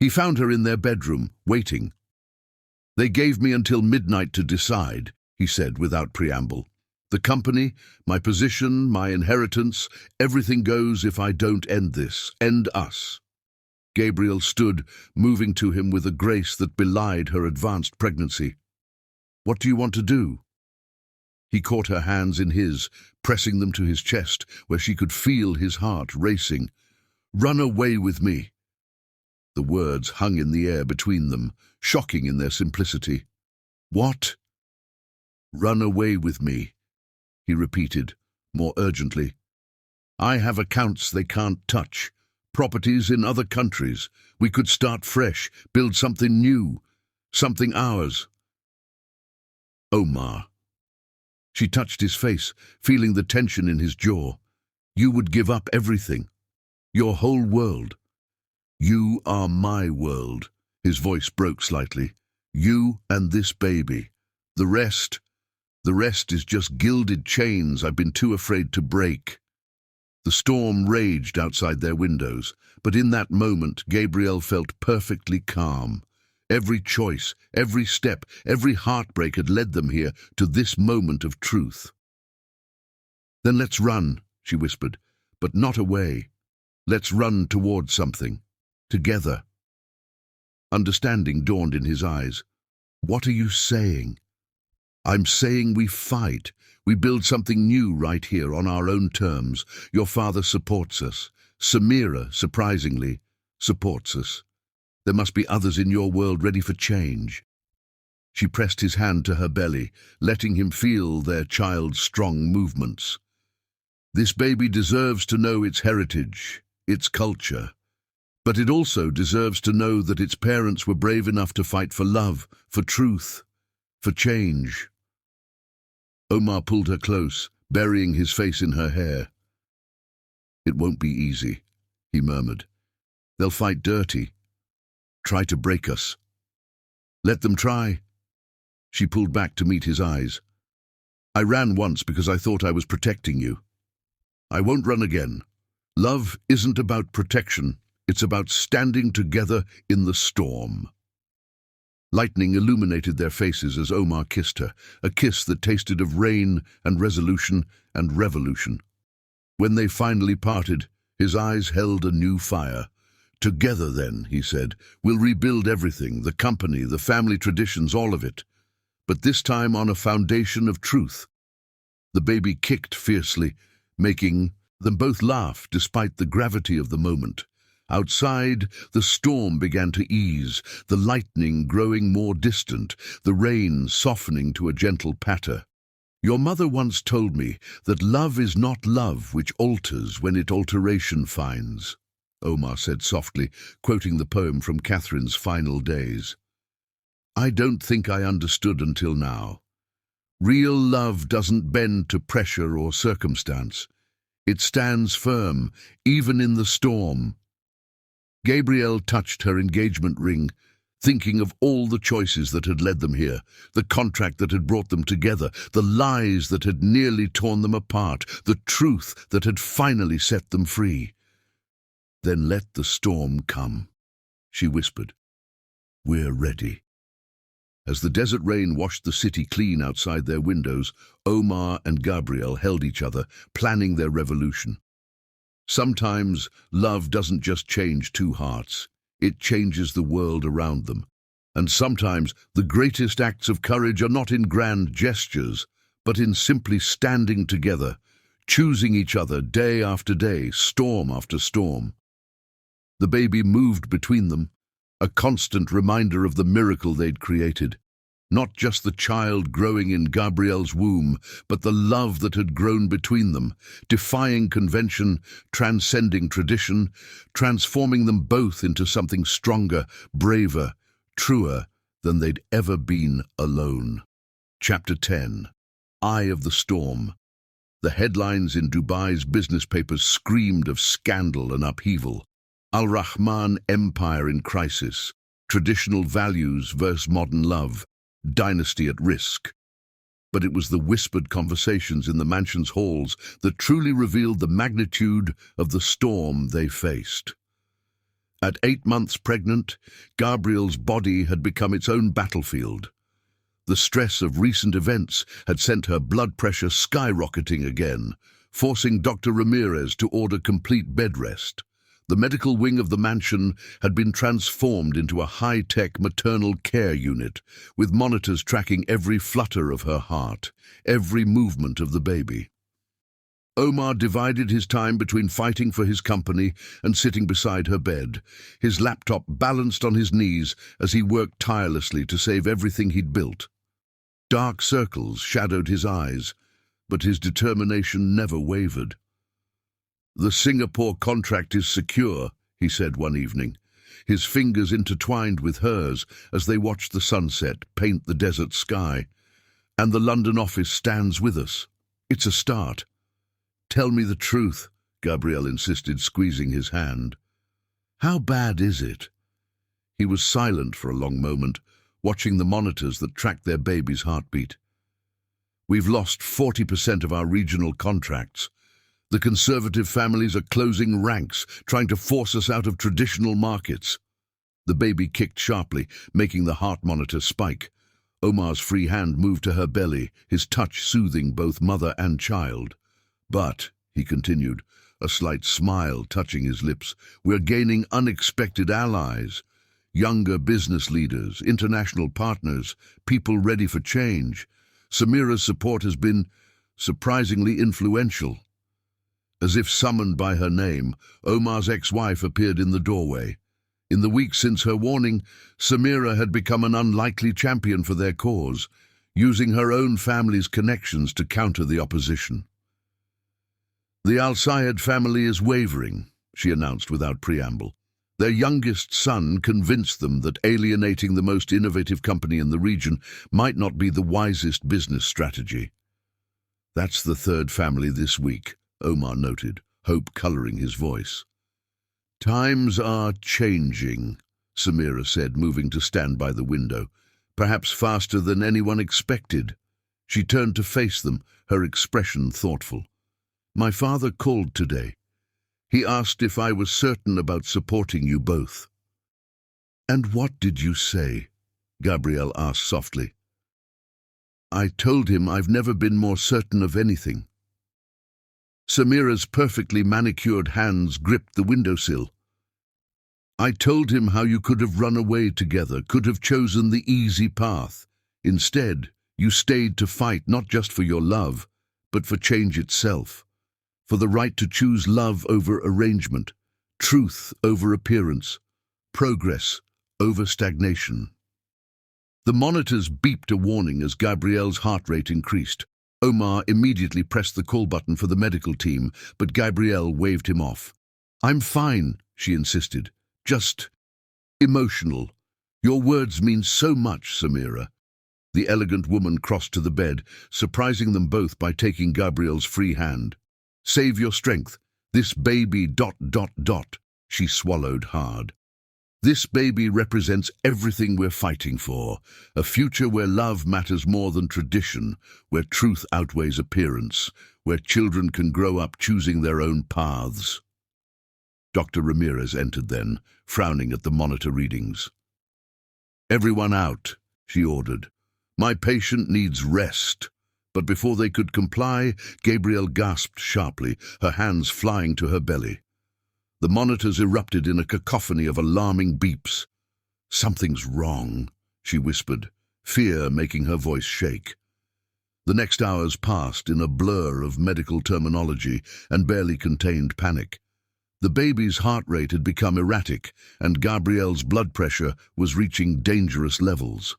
S1: He found her in their bedroom, waiting. "They gave me until midnight to decide," he said without preamble. "The company, my position, my inheritance, everything goes if I don't end this, end us." Gabriel stood, moving to him with a grace that belied her advanced pregnancy. "What do you want to do?" He caught her hands in his, pressing them to his chest, where she could feel his heart racing. "Run away with me." The words hung in the air between them, shocking in their simplicity. "What?" "Run away with me," he repeated, more urgently. "I have accounts they can't touch, properties in other countries. We could start fresh, build something new, something ours." "Omar." She touched his face, feeling the tension in his jaw. You would give up everything. Your whole world. You are my world. His voice broke slightly. You and this baby. The rest is just gilded chains I've been too afraid to break. The storm raged outside their windows, but in that moment Gabriel felt perfectly calm. Every choice, every step, every heartbreak had led them here to this moment of truth. Then let's run, she whispered, but not away. Let's run towards something. Together. Understanding dawned in his eyes. What are you saying? I'm saying we fight. We build something new right here on our own terms. Your father supports us. Samira, surprisingly, supports us. There must be others in your world ready for change. She pressed his hand to her belly, letting him feel their child's strong movements. This baby deserves to know its heritage, its culture. But it also deserves to know that its parents were brave enough to fight for love, for truth, for change. Omar pulled her close, burying his face in her hair. It won't be easy, he murmured. They'll fight dirty. Try to break us. Let them try. She pulled back to meet his eyes. I ran once because I thought I was protecting you. I won't run again. Love isn't about protection. It's about standing together in the storm. Lightning illuminated their faces as Omar kissed her, a kiss that tasted of rain and resolution and revolution. When they finally parted, his eyes held a new fire. Together then, he said, we'll rebuild everything, the company, the family traditions, all of it. But this time on a foundation of truth. The baby kicked fiercely, making them both laugh despite the gravity of the moment. Outside, the storm began to ease, the lightning growing more distant, the rain softening to a gentle patter. Your mother once told me that love is not love which alters when it alteration finds, Omar said softly, quoting the poem from Catherine's final days. I don't think I understood until now. Real love doesn't bend to pressure or circumstance. It stands firm, even in the storm. Gabrielle touched her engagement ring, thinking of all the choices that had led them here, the contract that had brought them together, the lies that had nearly torn them apart, the truth that had finally set them free. Then let the storm come, she whispered. We're ready. As the desert rain washed the city clean outside their windows, Omar and Gabrielle held each other, planning their revolution. Sometimes love doesn't just change two hearts, it changes the world around them. And sometimes the greatest acts of courage are not in grand gestures, but in simply standing together, choosing each other day after day, storm after storm. The baby moved between them, a constant reminder of the miracle they'd created. Not just the child growing in Gabrielle's womb, but the love that had grown between them, defying convention, transcending tradition, transforming them both into something stronger, braver, truer than they'd ever been alone. Chapter 10. Eye of the Storm. The headlines in Dubai's business papers screamed of scandal and upheaval. Al Rahman Empire in crisis, traditional values versus modern love, dynasty at risk. But it was the whispered conversations in the mansion's halls that truly revealed the magnitude of the storm they faced. At 8 months pregnant, Gabrielle's body had become its own battlefield. The stress of recent events had sent her blood pressure skyrocketing again, forcing Dr. Ramirez to order complete bed rest. The medical wing of the mansion had been transformed into a high-tech maternal care unit, with monitors tracking every flutter of her heart, every movement of the baby. Omar divided his time between fighting for his company and sitting beside her bed, his laptop balanced on his knees as he worked tirelessly to save everything he'd built. Dark circles shadowed his eyes, but his determination never wavered. The Singapore contract is secure, he said one evening, his fingers intertwined with hers as they watched the sunset paint the desert sky. And the London office stands with us. It's a start. Tell me the truth, Gabriel insisted, squeezing his hand. How bad is it? He was silent for a long moment, watching the monitors that tracked their baby's heartbeat. We've lost 40% of our regional contracts. The conservative families are closing ranks, trying to force us out of traditional markets. The baby kicked sharply, making the heart monitor spike. Omar's free hand moved to her belly, his touch soothing both mother and child. But, he continued, a slight smile touching his lips, we're gaining unexpected allies. Younger business leaders, international partners, people ready for change. Samira's support has been surprisingly influential. As if summoned by her name, Omar's ex-wife appeared in the doorway. In the weeks since her warning, Samira had become an unlikely champion for their cause, using her own family's connections to counter the opposition. The Al-Sayed family is wavering, she announced without preamble. Their youngest son convinced them that alienating the most innovative company in the region might not be the wisest business strategy. That's the third family this week, Omar noted, hope coloring his voice. Times are changing, Samira said, moving to stand by the window, perhaps faster than anyone expected. She turned to face them, her expression thoughtful. My father called today. He asked if I was certain about supporting you both. And what did you say? Gabrielle asked softly. I told him I've never been more certain of anything. Samira's perfectly manicured hands gripped the windowsill. I told him how you could have run away together, could have chosen the easy path. Instead, you stayed to fight not just for your love, but for change itself. For the right to choose love over arrangement, truth over appearance, progress over stagnation. The monitors beeped a warning as Gabrielle's heart rate increased. Omar immediately pressed the call button for the medical team, but Gabrielle waved him off. I'm fine, she insisted. Just emotional. Your words mean so much, Samira. The elegant woman crossed to the bed, surprising them both by taking Gabrielle's free hand. Save your strength. This baby ... She swallowed hard. This baby represents everything we're fighting for, a future where love matters more than tradition, where truth outweighs appearance, where children can grow up choosing their own paths. Dr. Ramirez entered then, frowning at the monitor readings. Everyone out, she ordered. My patient needs rest. But before they could comply, Gabrielle gasped sharply, her hands flying to her belly. The monitors erupted in a cacophony of alarming beeps. Something's wrong, she whispered, fear making her voice shake. The next hours passed in a blur of medical terminology and barely contained panic. The baby's heart rate had become erratic, and Gabrielle's blood pressure was reaching dangerous levels.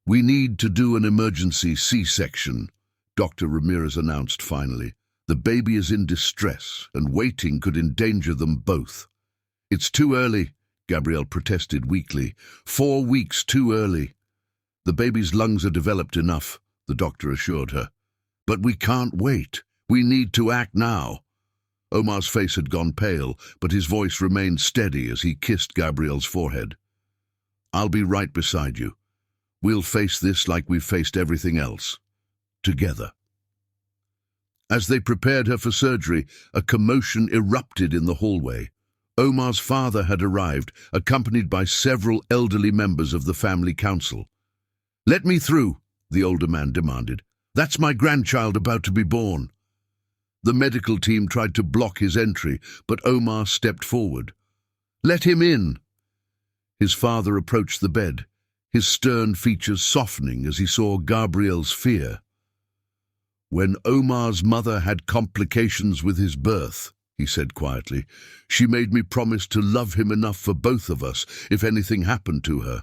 S1: We need to do an emergency C-section, Dr. Ramirez announced finally. The baby is in distress, and waiting could endanger them both. It's too early, Gabrielle protested weakly. 4 weeks too early. The baby's lungs are developed enough, the doctor assured her. But we can't wait. We need to act now. Omar's face had gone pale, but his voice remained steady as he kissed Gabrielle's forehead. I'll be right beside you. We'll face this like we've faced everything else. Together. As they prepared her for surgery, a commotion erupted in the hallway. Omar's father had arrived, accompanied by several elderly members of the family council. Let me through, the older man demanded. That's my grandchild about to be born. The medical team tried to block his entry, but Omar stepped forward. Let him in. His father approached the bed, his stern features softening as he saw Gabrielle's fear. When Omar's mother had complications with his birth, he said quietly, she made me promise to love him enough for both of us if anything happened to her.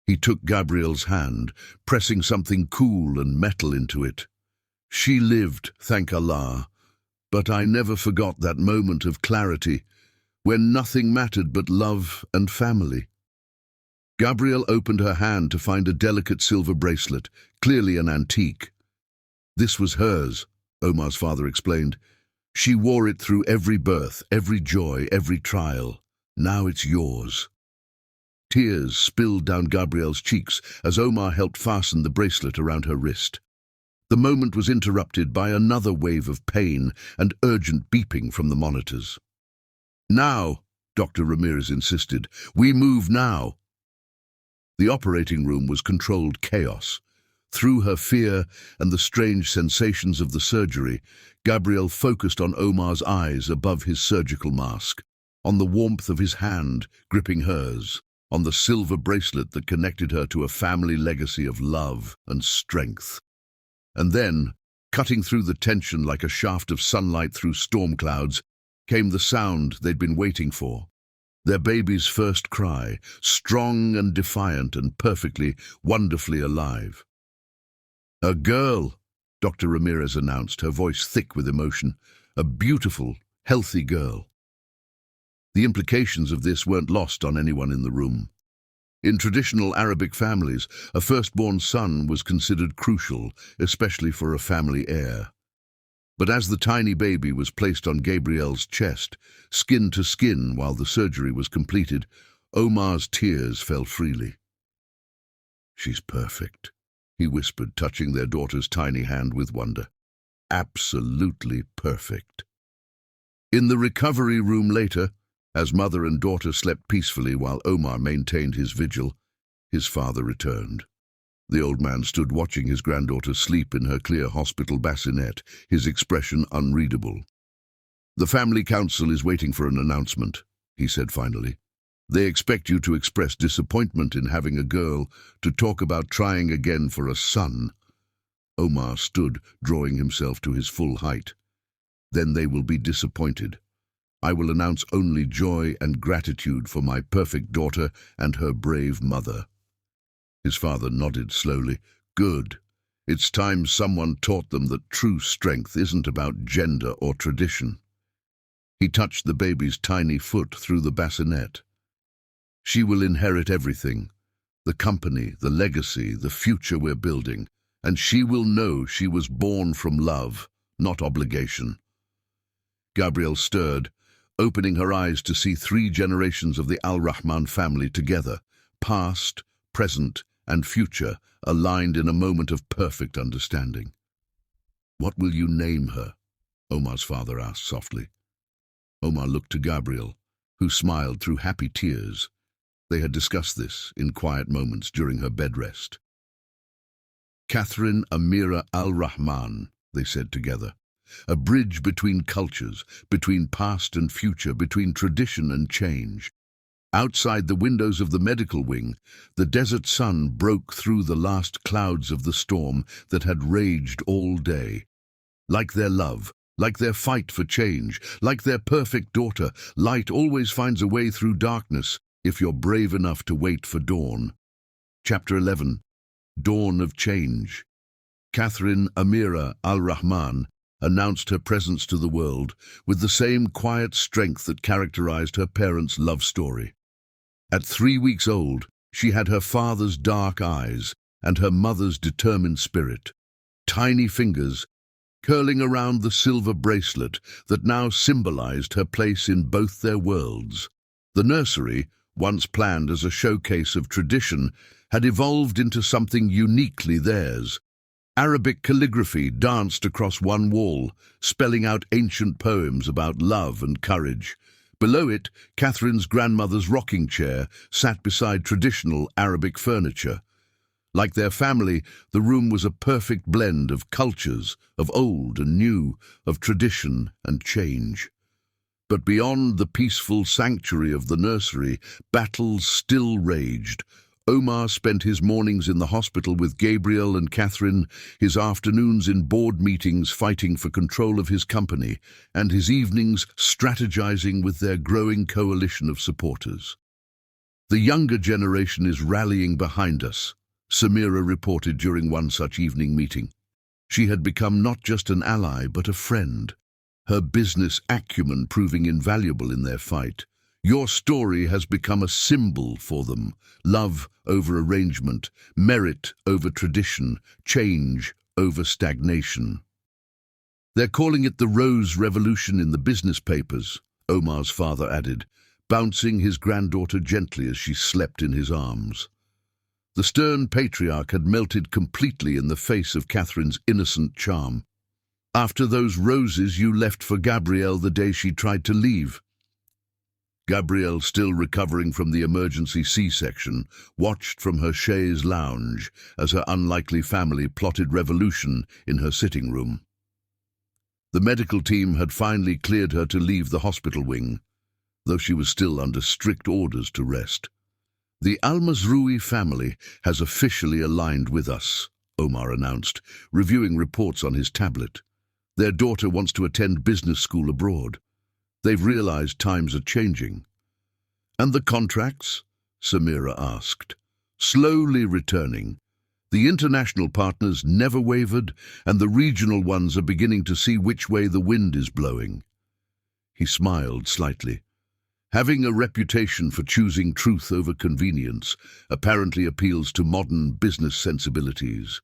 S1: He took Gabrielle's hand, pressing something cool and metal into it. She lived, thank Allah, but I never forgot that moment of clarity, when nothing mattered but love and family. Gabrielle opened her hand to find a delicate silver bracelet, clearly an antique. This was hers, Omar's father explained. She wore it through every birth, every joy, every trial. Now it's yours. Tears spilled down Gabrielle's cheeks as Omar helped fasten the bracelet around her wrist. The moment was interrupted by another wave of pain and urgent beeping from the monitors. "Now," Dr. Ramirez insisted. "We move now." The operating room was controlled chaos. Through her fear and the strange sensations of the surgery, Gabrielle focused on Omar's eyes above his surgical mask, on the warmth of his hand gripping hers, on the silver bracelet that connected her to a family legacy of love and strength. And then, cutting through the tension like a shaft of sunlight through storm clouds, came the sound they'd been waiting for. Their baby's first cry, strong and defiant and perfectly, wonderfully alive. "A girl," Dr. Ramirez announced, her voice thick with emotion. "A beautiful, healthy girl." The implications of this weren't lost on anyone in the room. In traditional Arabic families, a firstborn son was considered crucial, especially for a family heir. But as the tiny baby was placed on Gabrielle's chest, skin to skin while the surgery was completed, Omar's tears fell freely. "She's perfect," he whispered, touching their daughter's tiny hand with wonder. "Absolutely perfect." In the recovery room later, as mother and daughter slept peacefully while Omar maintained his vigil, his father returned. The old man stood watching his granddaughter sleep in her clear hospital bassinet, his expression unreadable. "The family council is waiting for an announcement," he said finally. "They expect you to express disappointment in having a girl, to talk about trying again for a son." Omar stood, drawing himself to his full height. "Then they will be disappointed. I will announce only joy and gratitude for my perfect daughter and her brave mother." His father nodded slowly. "Good. It's time someone taught them that true strength isn't about gender or tradition." He touched the baby's tiny foot through the bassinet. "She will inherit everything, the company, the legacy, the future we're building, and she will know she was born from love, not obligation." Gabrielle stirred, opening her eyes to see 3 generations of the Al-Rahman family together, past, present, and future, aligned in a moment of perfect understanding. "What will you name her?" Omar's father asked softly. Omar looked to Gabrielle, who smiled through happy tears. They had discussed this in quiet moments during her bed rest. "Catherine Amira Al-Rahman," they said together. "A bridge between cultures, between past and future, between tradition and change." Outside the windows of the medical wing, the desert sun broke through the last clouds of the storm that had raged all day. Like their love, like their fight for change, like their perfect daughter, light always finds a way through darkness if you're brave enough to wait for dawn. Chapter 11. Dawn of Change. Catherine Amira Al-Rahman announced her presence to the world with the same quiet strength that characterized her parents' love story. At 3 weeks old, she had her father's dark eyes and her mother's determined spirit. Tiny fingers curling around the silver bracelet that now symbolized her place in both their worlds. The nursery, once planned as a showcase of tradition, had evolved into something uniquely theirs. Arabic calligraphy danced across one wall, spelling out ancient poems about love and courage. Below it, Catherine's grandmother's rocking chair sat beside traditional Arabic furniture. Like their family, the room was a perfect blend of cultures, of old and new, of tradition and change. But beyond the peaceful sanctuary of the nursery, battles still raged. Omar spent his mornings in the hospital with Gabrielle and Catherine, his afternoons in board meetings fighting for control of his company, and his evenings strategizing with their growing coalition of supporters. "The younger generation is rallying behind us," Samira reported during one such evening meeting. She had become not just an ally but a friend, her business acumen proving invaluable in their fight. Your story has become a symbol for them. Love over arrangement, merit over tradition, change over stagnation. They're calling it the Rose Revolution in the business papers, Omar's father added, bouncing his granddaughter gently as she slept in his arms. The stern patriarch had melted completely in the face of Catherine's innocent charm. After those roses you left for Gabrielle the day she tried to leave. Gabrielle, still recovering from the emergency C-section, watched from her chaise lounge as her unlikely family plotted revolution in her sitting room. The medical team had finally cleared her to leave the hospital wing, though she was still under strict orders to rest. The Al-Mazroui family has officially aligned with us, Omar announced, reviewing reports on his tablet. Their daughter wants to attend business school abroad. They've realized times are changing. And the contracts? Samira asked. Slowly returning. The international partners never wavered, and the regional ones are beginning to see which way the wind is blowing. He smiled slightly. Having a reputation for choosing truth over convenience apparently appeals to modern business sensibilities.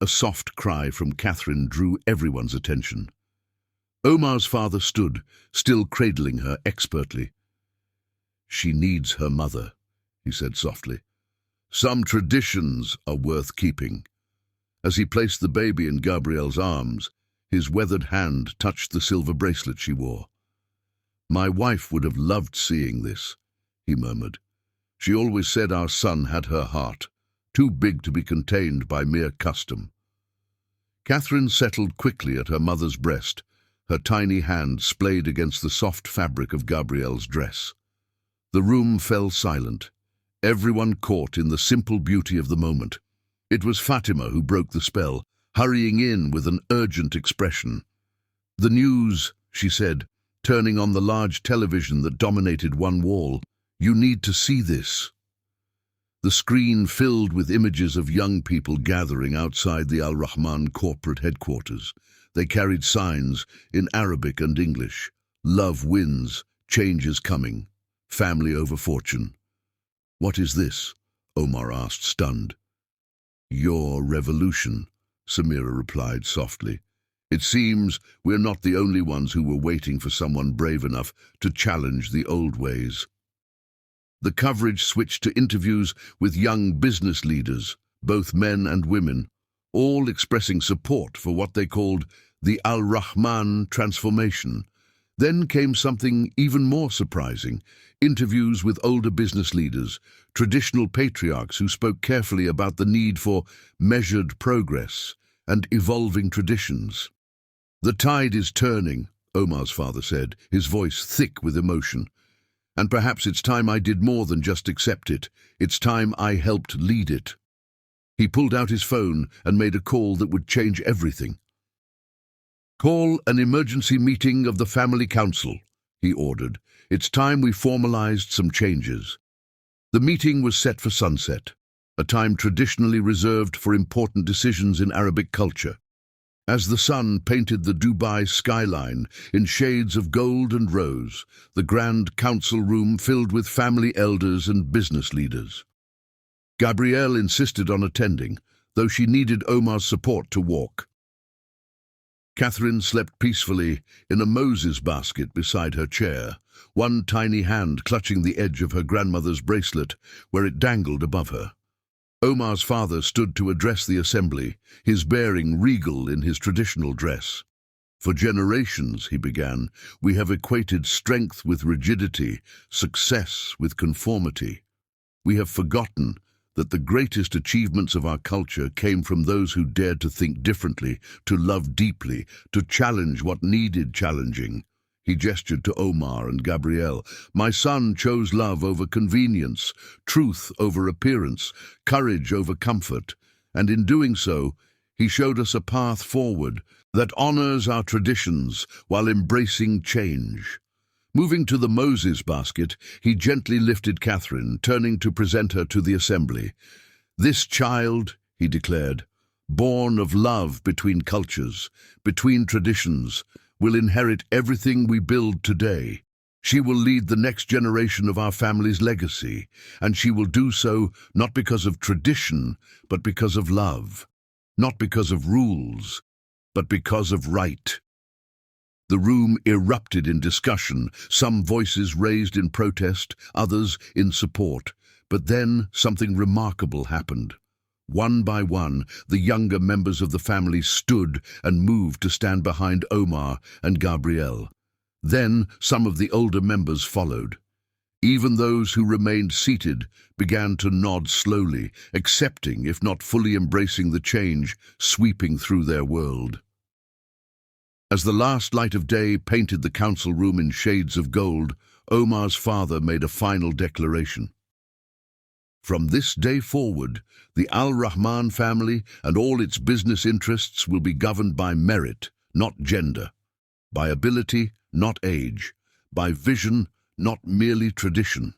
S1: A soft cry from Catherine drew everyone's attention. Omar's father stood, still cradling her expertly. She needs her mother, he said softly. Some traditions are worth keeping. As he placed the baby in Gabrielle's arms, his weathered hand touched the silver bracelet she wore. My wife would have loved seeing this, he murmured. She always said our son had her heart, too big to be contained by mere custom. Catherine settled quickly at her mother's breast, her tiny hand splayed against the soft fabric of Gabrielle's dress. The room fell silent, everyone caught in the simple beauty of the moment. It was Fatima who broke the spell, hurrying in with an urgent expression. The news, she said, turning on the large television that dominated one wall. You need to see this. The screen filled with images of young people gathering outside the Al-Rahman corporate headquarters. They carried signs in Arabic and English. Love wins, change is coming, family over fortune. What is this? Omar asked, stunned. Your revolution, Samira replied softly. It seems we're not the only ones who were waiting for someone brave enough to challenge the old ways. The coverage switched to interviews with young business leaders, both men and women, all expressing support for what they called the Al-Rahman transformation. Then came something even more surprising, interviews with older business leaders, traditional patriarchs who spoke carefully about the need for measured progress and evolving traditions. The tide is turning, Omar's father said, his voice thick with emotion. And perhaps it's time I did more than just accept it. It's time I helped lead it. He pulled out his phone and made a call that would change everything. Call an emergency meeting of the family council, he ordered. It's time we formalized some changes. The meeting was set for sunset, a time traditionally reserved for important decisions in Arabic culture. As the sun painted the Dubai skyline in shades of gold and rose, the grand council room filled with family elders and business leaders. Gabrielle insisted on attending, though she needed Omar's support to walk. Catherine slept peacefully in a Moses basket beside her chair, one tiny hand clutching the edge of her grandmother's bracelet where it dangled above her. Omar's father stood to address the assembly, his bearing regal in his traditional dress. For generations, he began, we have equated strength with rigidity, success with conformity. We have forgotten that the greatest achievements of our culture came from those who dared to think differently, to love deeply, to challenge what needed challenging. He gestured to Omar and Gabrielle. My son chose love over convenience, truth over appearance, courage over comfort, and in doing so, he showed us a path forward that honors our traditions while embracing change. Moving to the Moses basket, he gently lifted Catherine, turning to present her to the assembly. This child, he declared, born of love between cultures, between traditions, will inherit everything we build today. She will lead the next generation of our family's legacy, and she will do so not because of tradition, but because of love. Not because of rules, but because of right. The room erupted in discussion, some voices raised in protest, others in support. But then something remarkable happened. One by one, the younger members of the family stood and moved to stand behind Omar and Gabrielle. Then some of the older members followed. Even those who remained seated began to nod slowly, accepting, if not fully embracing the change sweeping through their world. As the last light of day painted the council room in shades of gold, Omar's father made a final declaration. From this day forward, the Al-Rahman family and all its business interests will be governed by merit, not gender, by ability, not age, by vision, not merely tradition.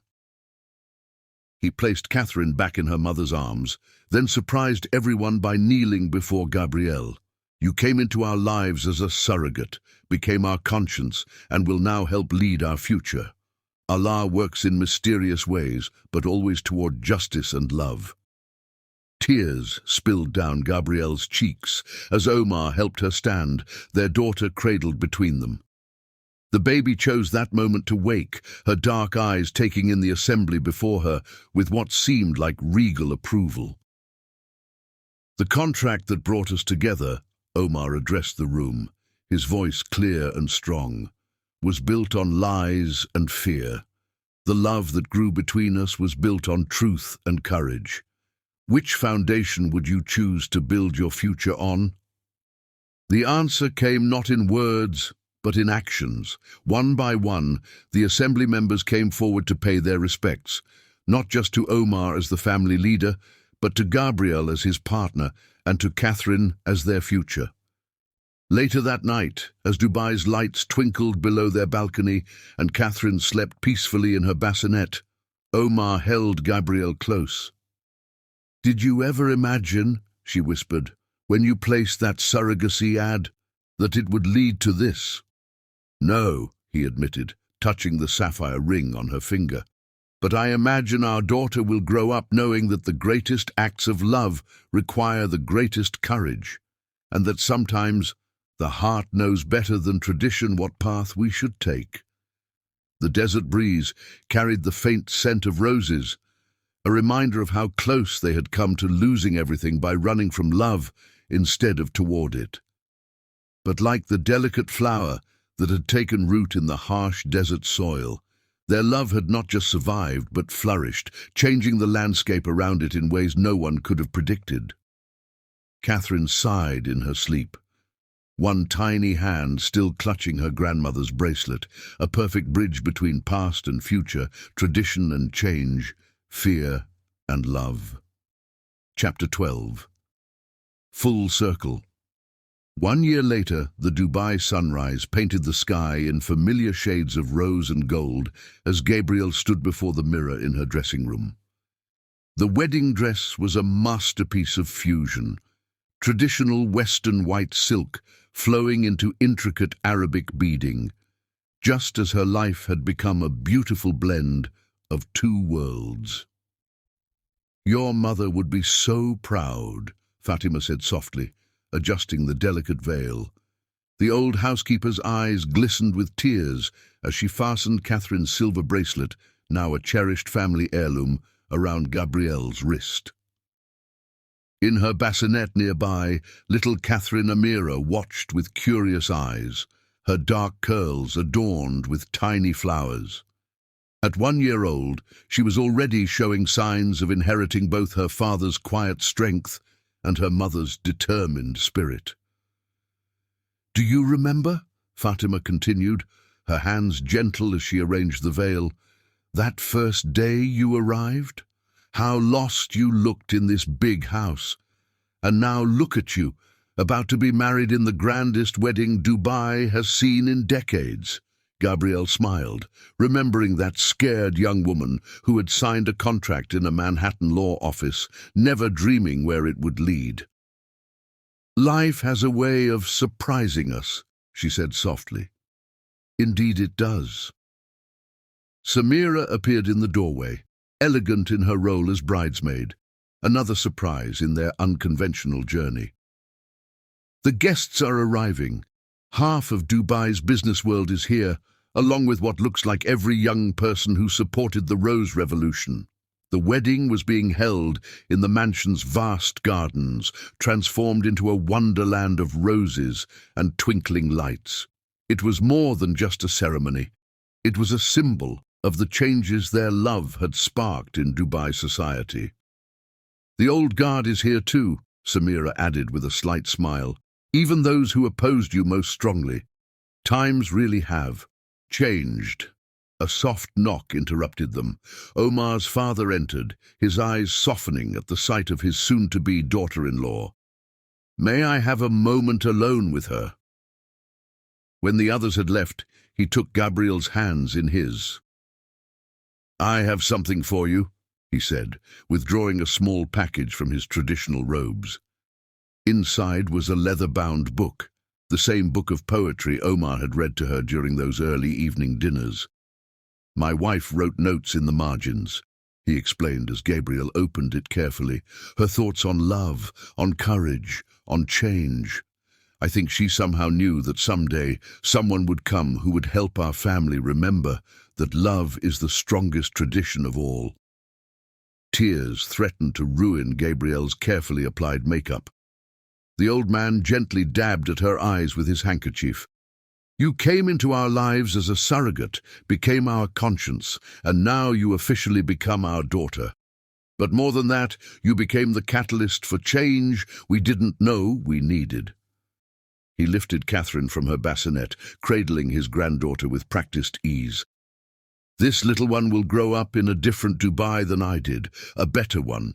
S1: He placed Catherine back in her mother's arms, then surprised everyone by kneeling before Gabrielle. You came into our lives as a surrogate, became our conscience, and will now help lead our future. Allah works in mysterious ways, but always toward justice and love. Tears spilled down Gabrielle's cheeks as Omar helped her stand, their daughter cradled between them. The baby chose that moment to wake, her dark eyes taking in the assembly before her with what seemed like regal approval. The contract that brought us together, Omar addressed the room, his voice clear and strong, was built on lies and fear. The love that grew between us was built on truth and courage. Which foundation would you choose to build your future on? The answer came not in words, but in actions. One by one, the assembly members came forward to pay their respects, not just to Omar as the family leader, but to Gabrielle as his partner and to Catherine as their future. Later that night, as Dubai's lights twinkled below their balcony and Catherine slept peacefully in her bassinet, Omar held Gabrielle close. "Did you ever imagine," she whispered, "when you placed that surrogacy ad, that it would lead to this?" "No," he admitted, touching the sapphire ring on her finger. "But I imagine our daughter will grow up knowing that the greatest acts of love require the greatest courage, and that sometimes the heart knows better than tradition what path we should take." The desert breeze carried the faint scent of roses, a reminder of how close they had come to losing everything by running from love instead of toward it. But like the delicate flower that had taken root in the harsh desert soil, their love had not just survived but flourished, changing the landscape around it in ways no one could have predicted. Catherine sighed in her sleep, one tiny hand still clutching her grandmother's bracelet, a perfect bridge between past and future, tradition and change, fear and love. Chapter 12. Full Circle. 1 year later, the Dubai sunrise painted the sky in familiar shades of rose and gold as Gabrielle stood before the mirror in her dressing room. The wedding dress was a masterpiece of fusion, traditional Western white silk flowing into intricate Arabic beading, just as her life had become a beautiful blend of two worlds. "Your mother would be so proud," Fatima said softly, adjusting the delicate veil. The old housekeeper's eyes glistened with tears as she fastened Catherine's silver bracelet, now a cherished family heirloom, around Gabrielle's wrist. In her bassinet nearby, little Catherine Amira watched with curious eyes, her dark curls adorned with tiny flowers. At 1 year old, she was already showing signs of inheriting both her father's quiet strength and her mother's determined spirit. "Do you remember?" Fatima continued, her hands gentle as she arranged the veil. "That first day you arrived? How lost you looked in this big house. And now look at you, about to be married in the grandest wedding Dubai has seen in decades." Gabrielle smiled, remembering that scared young woman who had signed a contract in a Manhattan law office, never dreaming where it would lead. "Life has a way of surprising us," she said softly. "Indeed it does." Samira appeared in the doorway, elegant in her role as bridesmaid, another surprise in their unconventional journey. The guests are arriving. Half of Dubai's business world is here, along with what looks like every young person who supported the Rose Revolution. The wedding was being held in the mansion's vast gardens, transformed into a wonderland of roses and twinkling lights. It was more than just a ceremony. It was a symbol of the changes their love had sparked in Dubai society. "The old guard is here too," Samira added with a slight smile. "Even those who opposed you most strongly. Times really have changed." A soft knock interrupted them. Omar's father entered, his eyes softening at the sight of his soon-to-be daughter-in-law. "May I have a moment alone with her?" When the others had left, he took Gabriel's hands in his. "I have something for you," he said, withdrawing a small package from his traditional robes. Inside was a leather-bound book, the same book of poetry Omar had read to her during those early evening dinners. "My wife wrote notes in the margins," he explained as Gabriel opened it carefully. "Her thoughts on love, on courage, on change. I think she somehow knew that someday someone would come who would help our family remember that love is the strongest tradition of all." Tears threatened to ruin Gabriel's carefully applied makeup. The old man gently dabbed at her eyes with his handkerchief. "You came into our lives as a surrogate, became our conscience, and now you officially become our daughter. But more than that, you became the catalyst for change we didn't know we needed." He lifted Catherine from her bassinet, cradling his granddaughter with practiced ease. "This little one will grow up in a different Dubai than I did, a better one,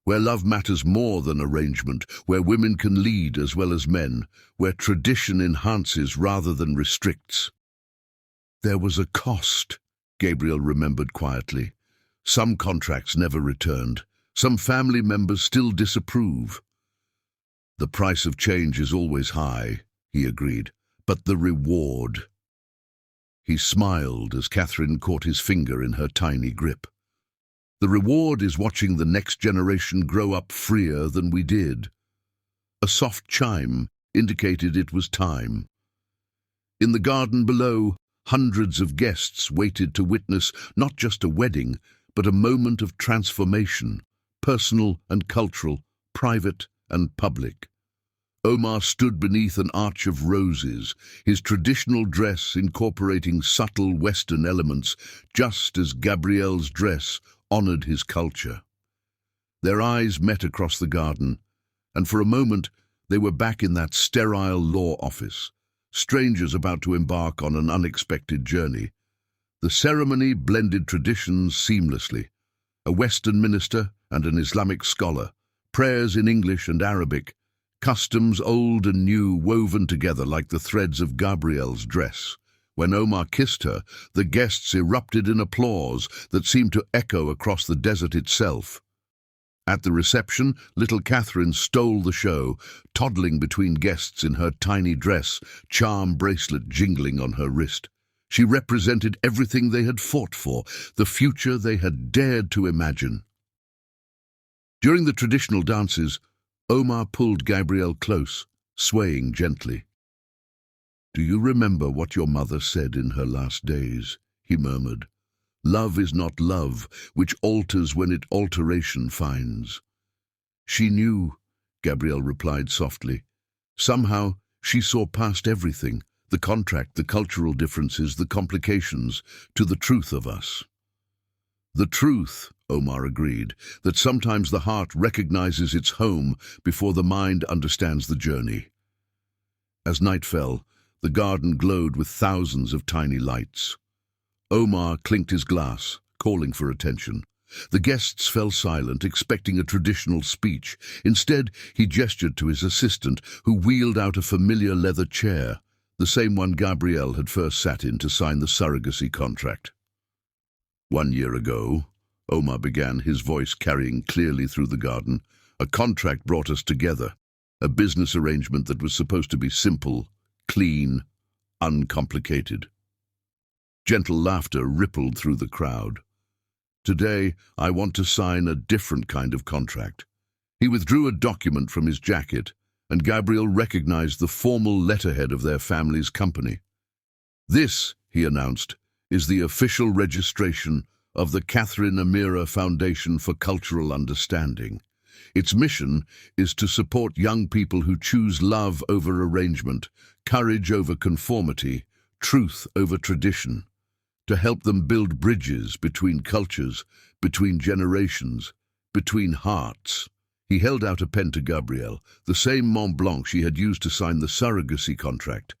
S1: where love matters more than arrangement, where women can lead as well as men, where tradition enhances rather than restricts." "There was a cost," Gabriel remembered quietly. "Some contracts never returned. Some family members still disapprove." "The price of change is always high," he agreed, "but the reward—" He smiled as Catherine caught his finger in her tiny grip. "The reward is watching the next generation grow up freer than we did." A soft chime indicated it was time. In the garden below, hundreds of guests waited to witness not just a wedding, but a moment of transformation, personal and cultural, private and public. Omar stood beneath an arch of roses, his traditional dress incorporating subtle Western elements, just as Gabrielle's dress honored his culture. Their eyes met across the garden, and for a moment they were back in that sterile law office, strangers about to embark on an unexpected journey. The ceremony blended traditions seamlessly. A Western minister and an Islamic scholar, prayers in English and Arabic, customs old and new woven together like the threads of Gabrielle's dress. When Omar kissed her, the guests erupted in applause that seemed to echo across the desert itself. At the reception, little Catherine stole the show, toddling between guests in her tiny dress, charm bracelet jingling on her wrist. She represented everything they had fought for, the future they had dared to imagine. During the traditional dances, Omar pulled Gabrielle close, swaying gently. "Do you remember what your mother said in her last days?" he murmured. "Love is not love, which alters when it alteration finds." "She knew," Gabrielle replied softly. "Somehow she saw past everything, the contract, the cultural differences, the complications, to the truth of us." "The truth," Omar agreed, "that sometimes the heart recognizes its home before the mind understands the journey." As night fell, the garden glowed with thousands of tiny lights. Omar clinked his glass, calling for attention. The guests fell silent, expecting a traditional speech. Instead, he gestured to his assistant, who wheeled out a familiar leather chair, the same one Gabrielle had first sat in to sign the surrogacy contract. "1 year ago," Omar began, his voice carrying clearly through the garden, "a contract brought us together, a business arrangement that was supposed to be simple, clean, uncomplicated. Gentle laughter rippled through the crowd. "Today, I want to sign a different kind of contract." He withdrew a document from his jacket, and Gabriel recognized the formal letterhead of their family's company. "This," he announced, "is the official registration of the Catherine Amira Foundation for Cultural Understanding. Its mission is to support young people who choose love over arrangement, courage over conformity, truth over tradition, to help them build bridges between cultures, between generations, between hearts." He held out a pen to Gabrielle, the same Mont Blanc she had used to sign the surrogacy contract.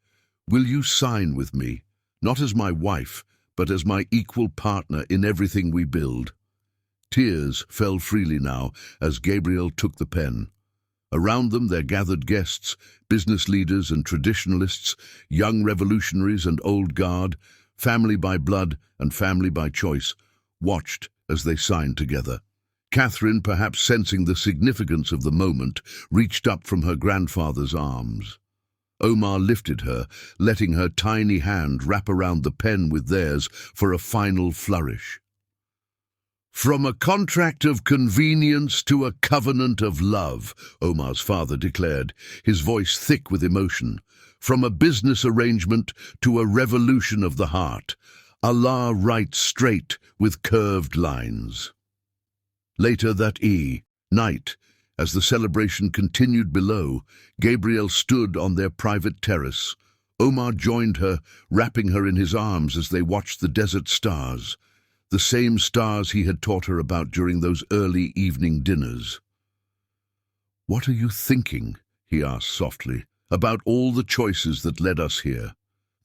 S1: "Will you sign with me, not as my wife, but as my equal partner in everything we build?" Tears fell freely now as Gabriel took the pen. Around them there gathered guests, business leaders and traditionalists, young revolutionaries and old guard, family by blood and family by choice, watched as they signed together. Catherine, perhaps sensing the significance of the moment, reached up from her grandfather's arms. Omar lifted her, letting her tiny hand wrap around the pen with theirs for a final flourish. "From a contract of convenience to a covenant of love," Omar's father declared, his voice thick with emotion. "From a business arrangement to a revolution of the heart. Allah writes straight with curved lines." Later that night, as the celebration continued below, Gabriel stood on their private terrace. Omar joined her, wrapping her in his arms as they watched the desert stars, the same stars he had taught her about during those early evening dinners. "What are you thinking?" he asked softly. "About all the choices that led us here.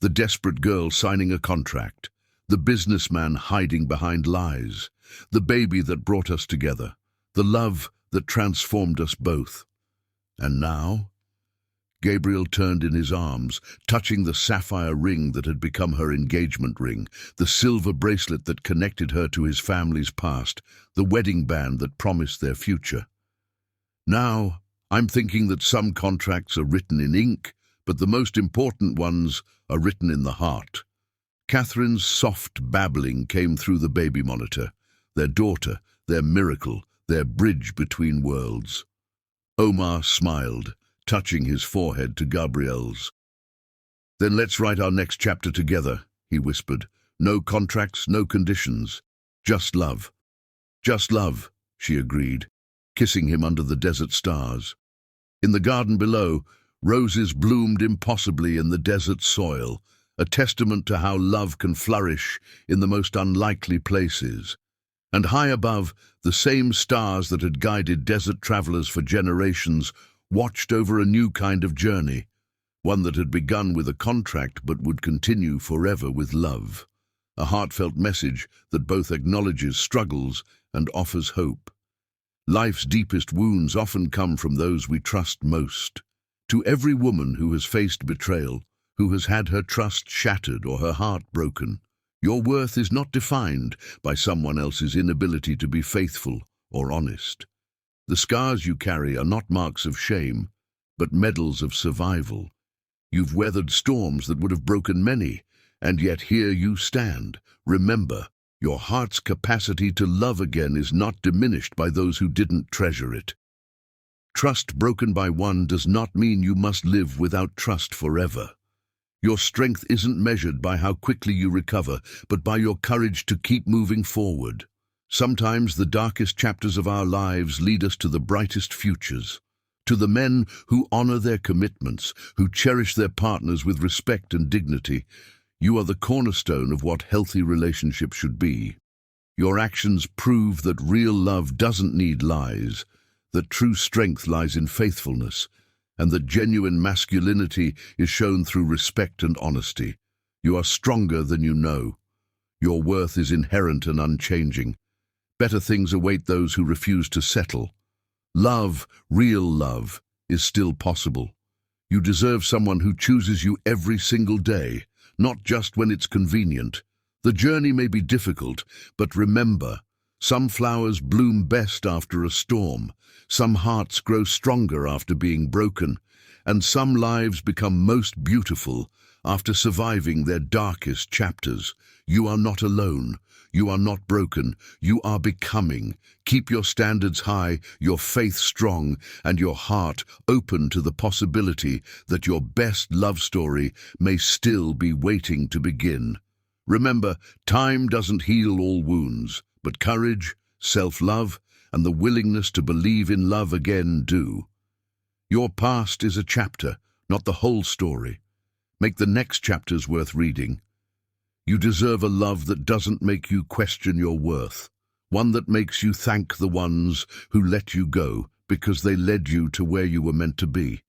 S1: The desperate girl signing a contract, the businessman hiding behind lies, the baby that brought us together, the love that transformed us both. And now?" Gabriel turned in his arms, touching the sapphire ring that had become her engagement ring, the silver bracelet that connected her to his family's past, the wedding band that promised their future. "Now, I'm thinking that some contracts are written in ink, but the most important ones are written in the heart." Catherine's soft babbling came through the baby monitor, their daughter, their miracle, their bridge between worlds. Omar smiled, touching his forehead to Gabrielle's. "Then let's write our next chapter together," he whispered. "No contracts, no conditions. Just love." "Just love," she agreed, kissing him under the desert stars. In the garden below, roses bloomed impossibly in the desert soil, a testament to how love can flourish in the most unlikely places. And high above, the same stars that had guided desert travelers for generations watched over a new kind of journey, one that had begun with a contract but would continue forever with love. A heartfelt message that both acknowledges struggles and offers hope. Life's deepest wounds often come from those we trust most. To every woman who has faced betrayal, who has had her trust shattered or her heart broken, your worth is not defined by someone else's inability to be faithful or honest. The scars you carry are not marks of shame, but medals of survival. You've weathered storms that would have broken many, and yet here you stand. Remember, your heart's capacity to love again is not diminished by those who didn't treasure it. Trust broken by one does not mean you must live without trust forever. Your strength isn't measured by how quickly you recover, but by your courage to keep moving forward. Sometimes the darkest chapters of our lives lead us to the brightest futures. To the men who honor their commitments, who cherish their partners with respect and dignity, you are the cornerstone of what healthy relationships should be. Your actions prove that real love doesn't need lies, that true strength lies in faithfulness, and that genuine masculinity is shown through respect and honesty. You are stronger than you know. Your worth is inherent and unchanging. Better things await those who refuse to settle. Love, real love, is still possible. You deserve someone who chooses you every single day, not just when it's convenient. The journey may be difficult, but remember, some flowers bloom best after a storm, some hearts grow stronger after being broken, And some lives become most beautiful after surviving their darkest chapters. You are not alone. You are not broken. You are becoming. Keep your standards high, your faith strong, and your heart open to the possibility that your best love story may still be waiting to begin. Remember, time doesn't heal all wounds, but courage, self-love, and the willingness to believe in love again do. Your past is a chapter, not the whole story. Make the next chapters worth reading. You deserve a love that doesn't make you question your worth, one that makes you thank the ones who let you go because they led you to where you were meant to be.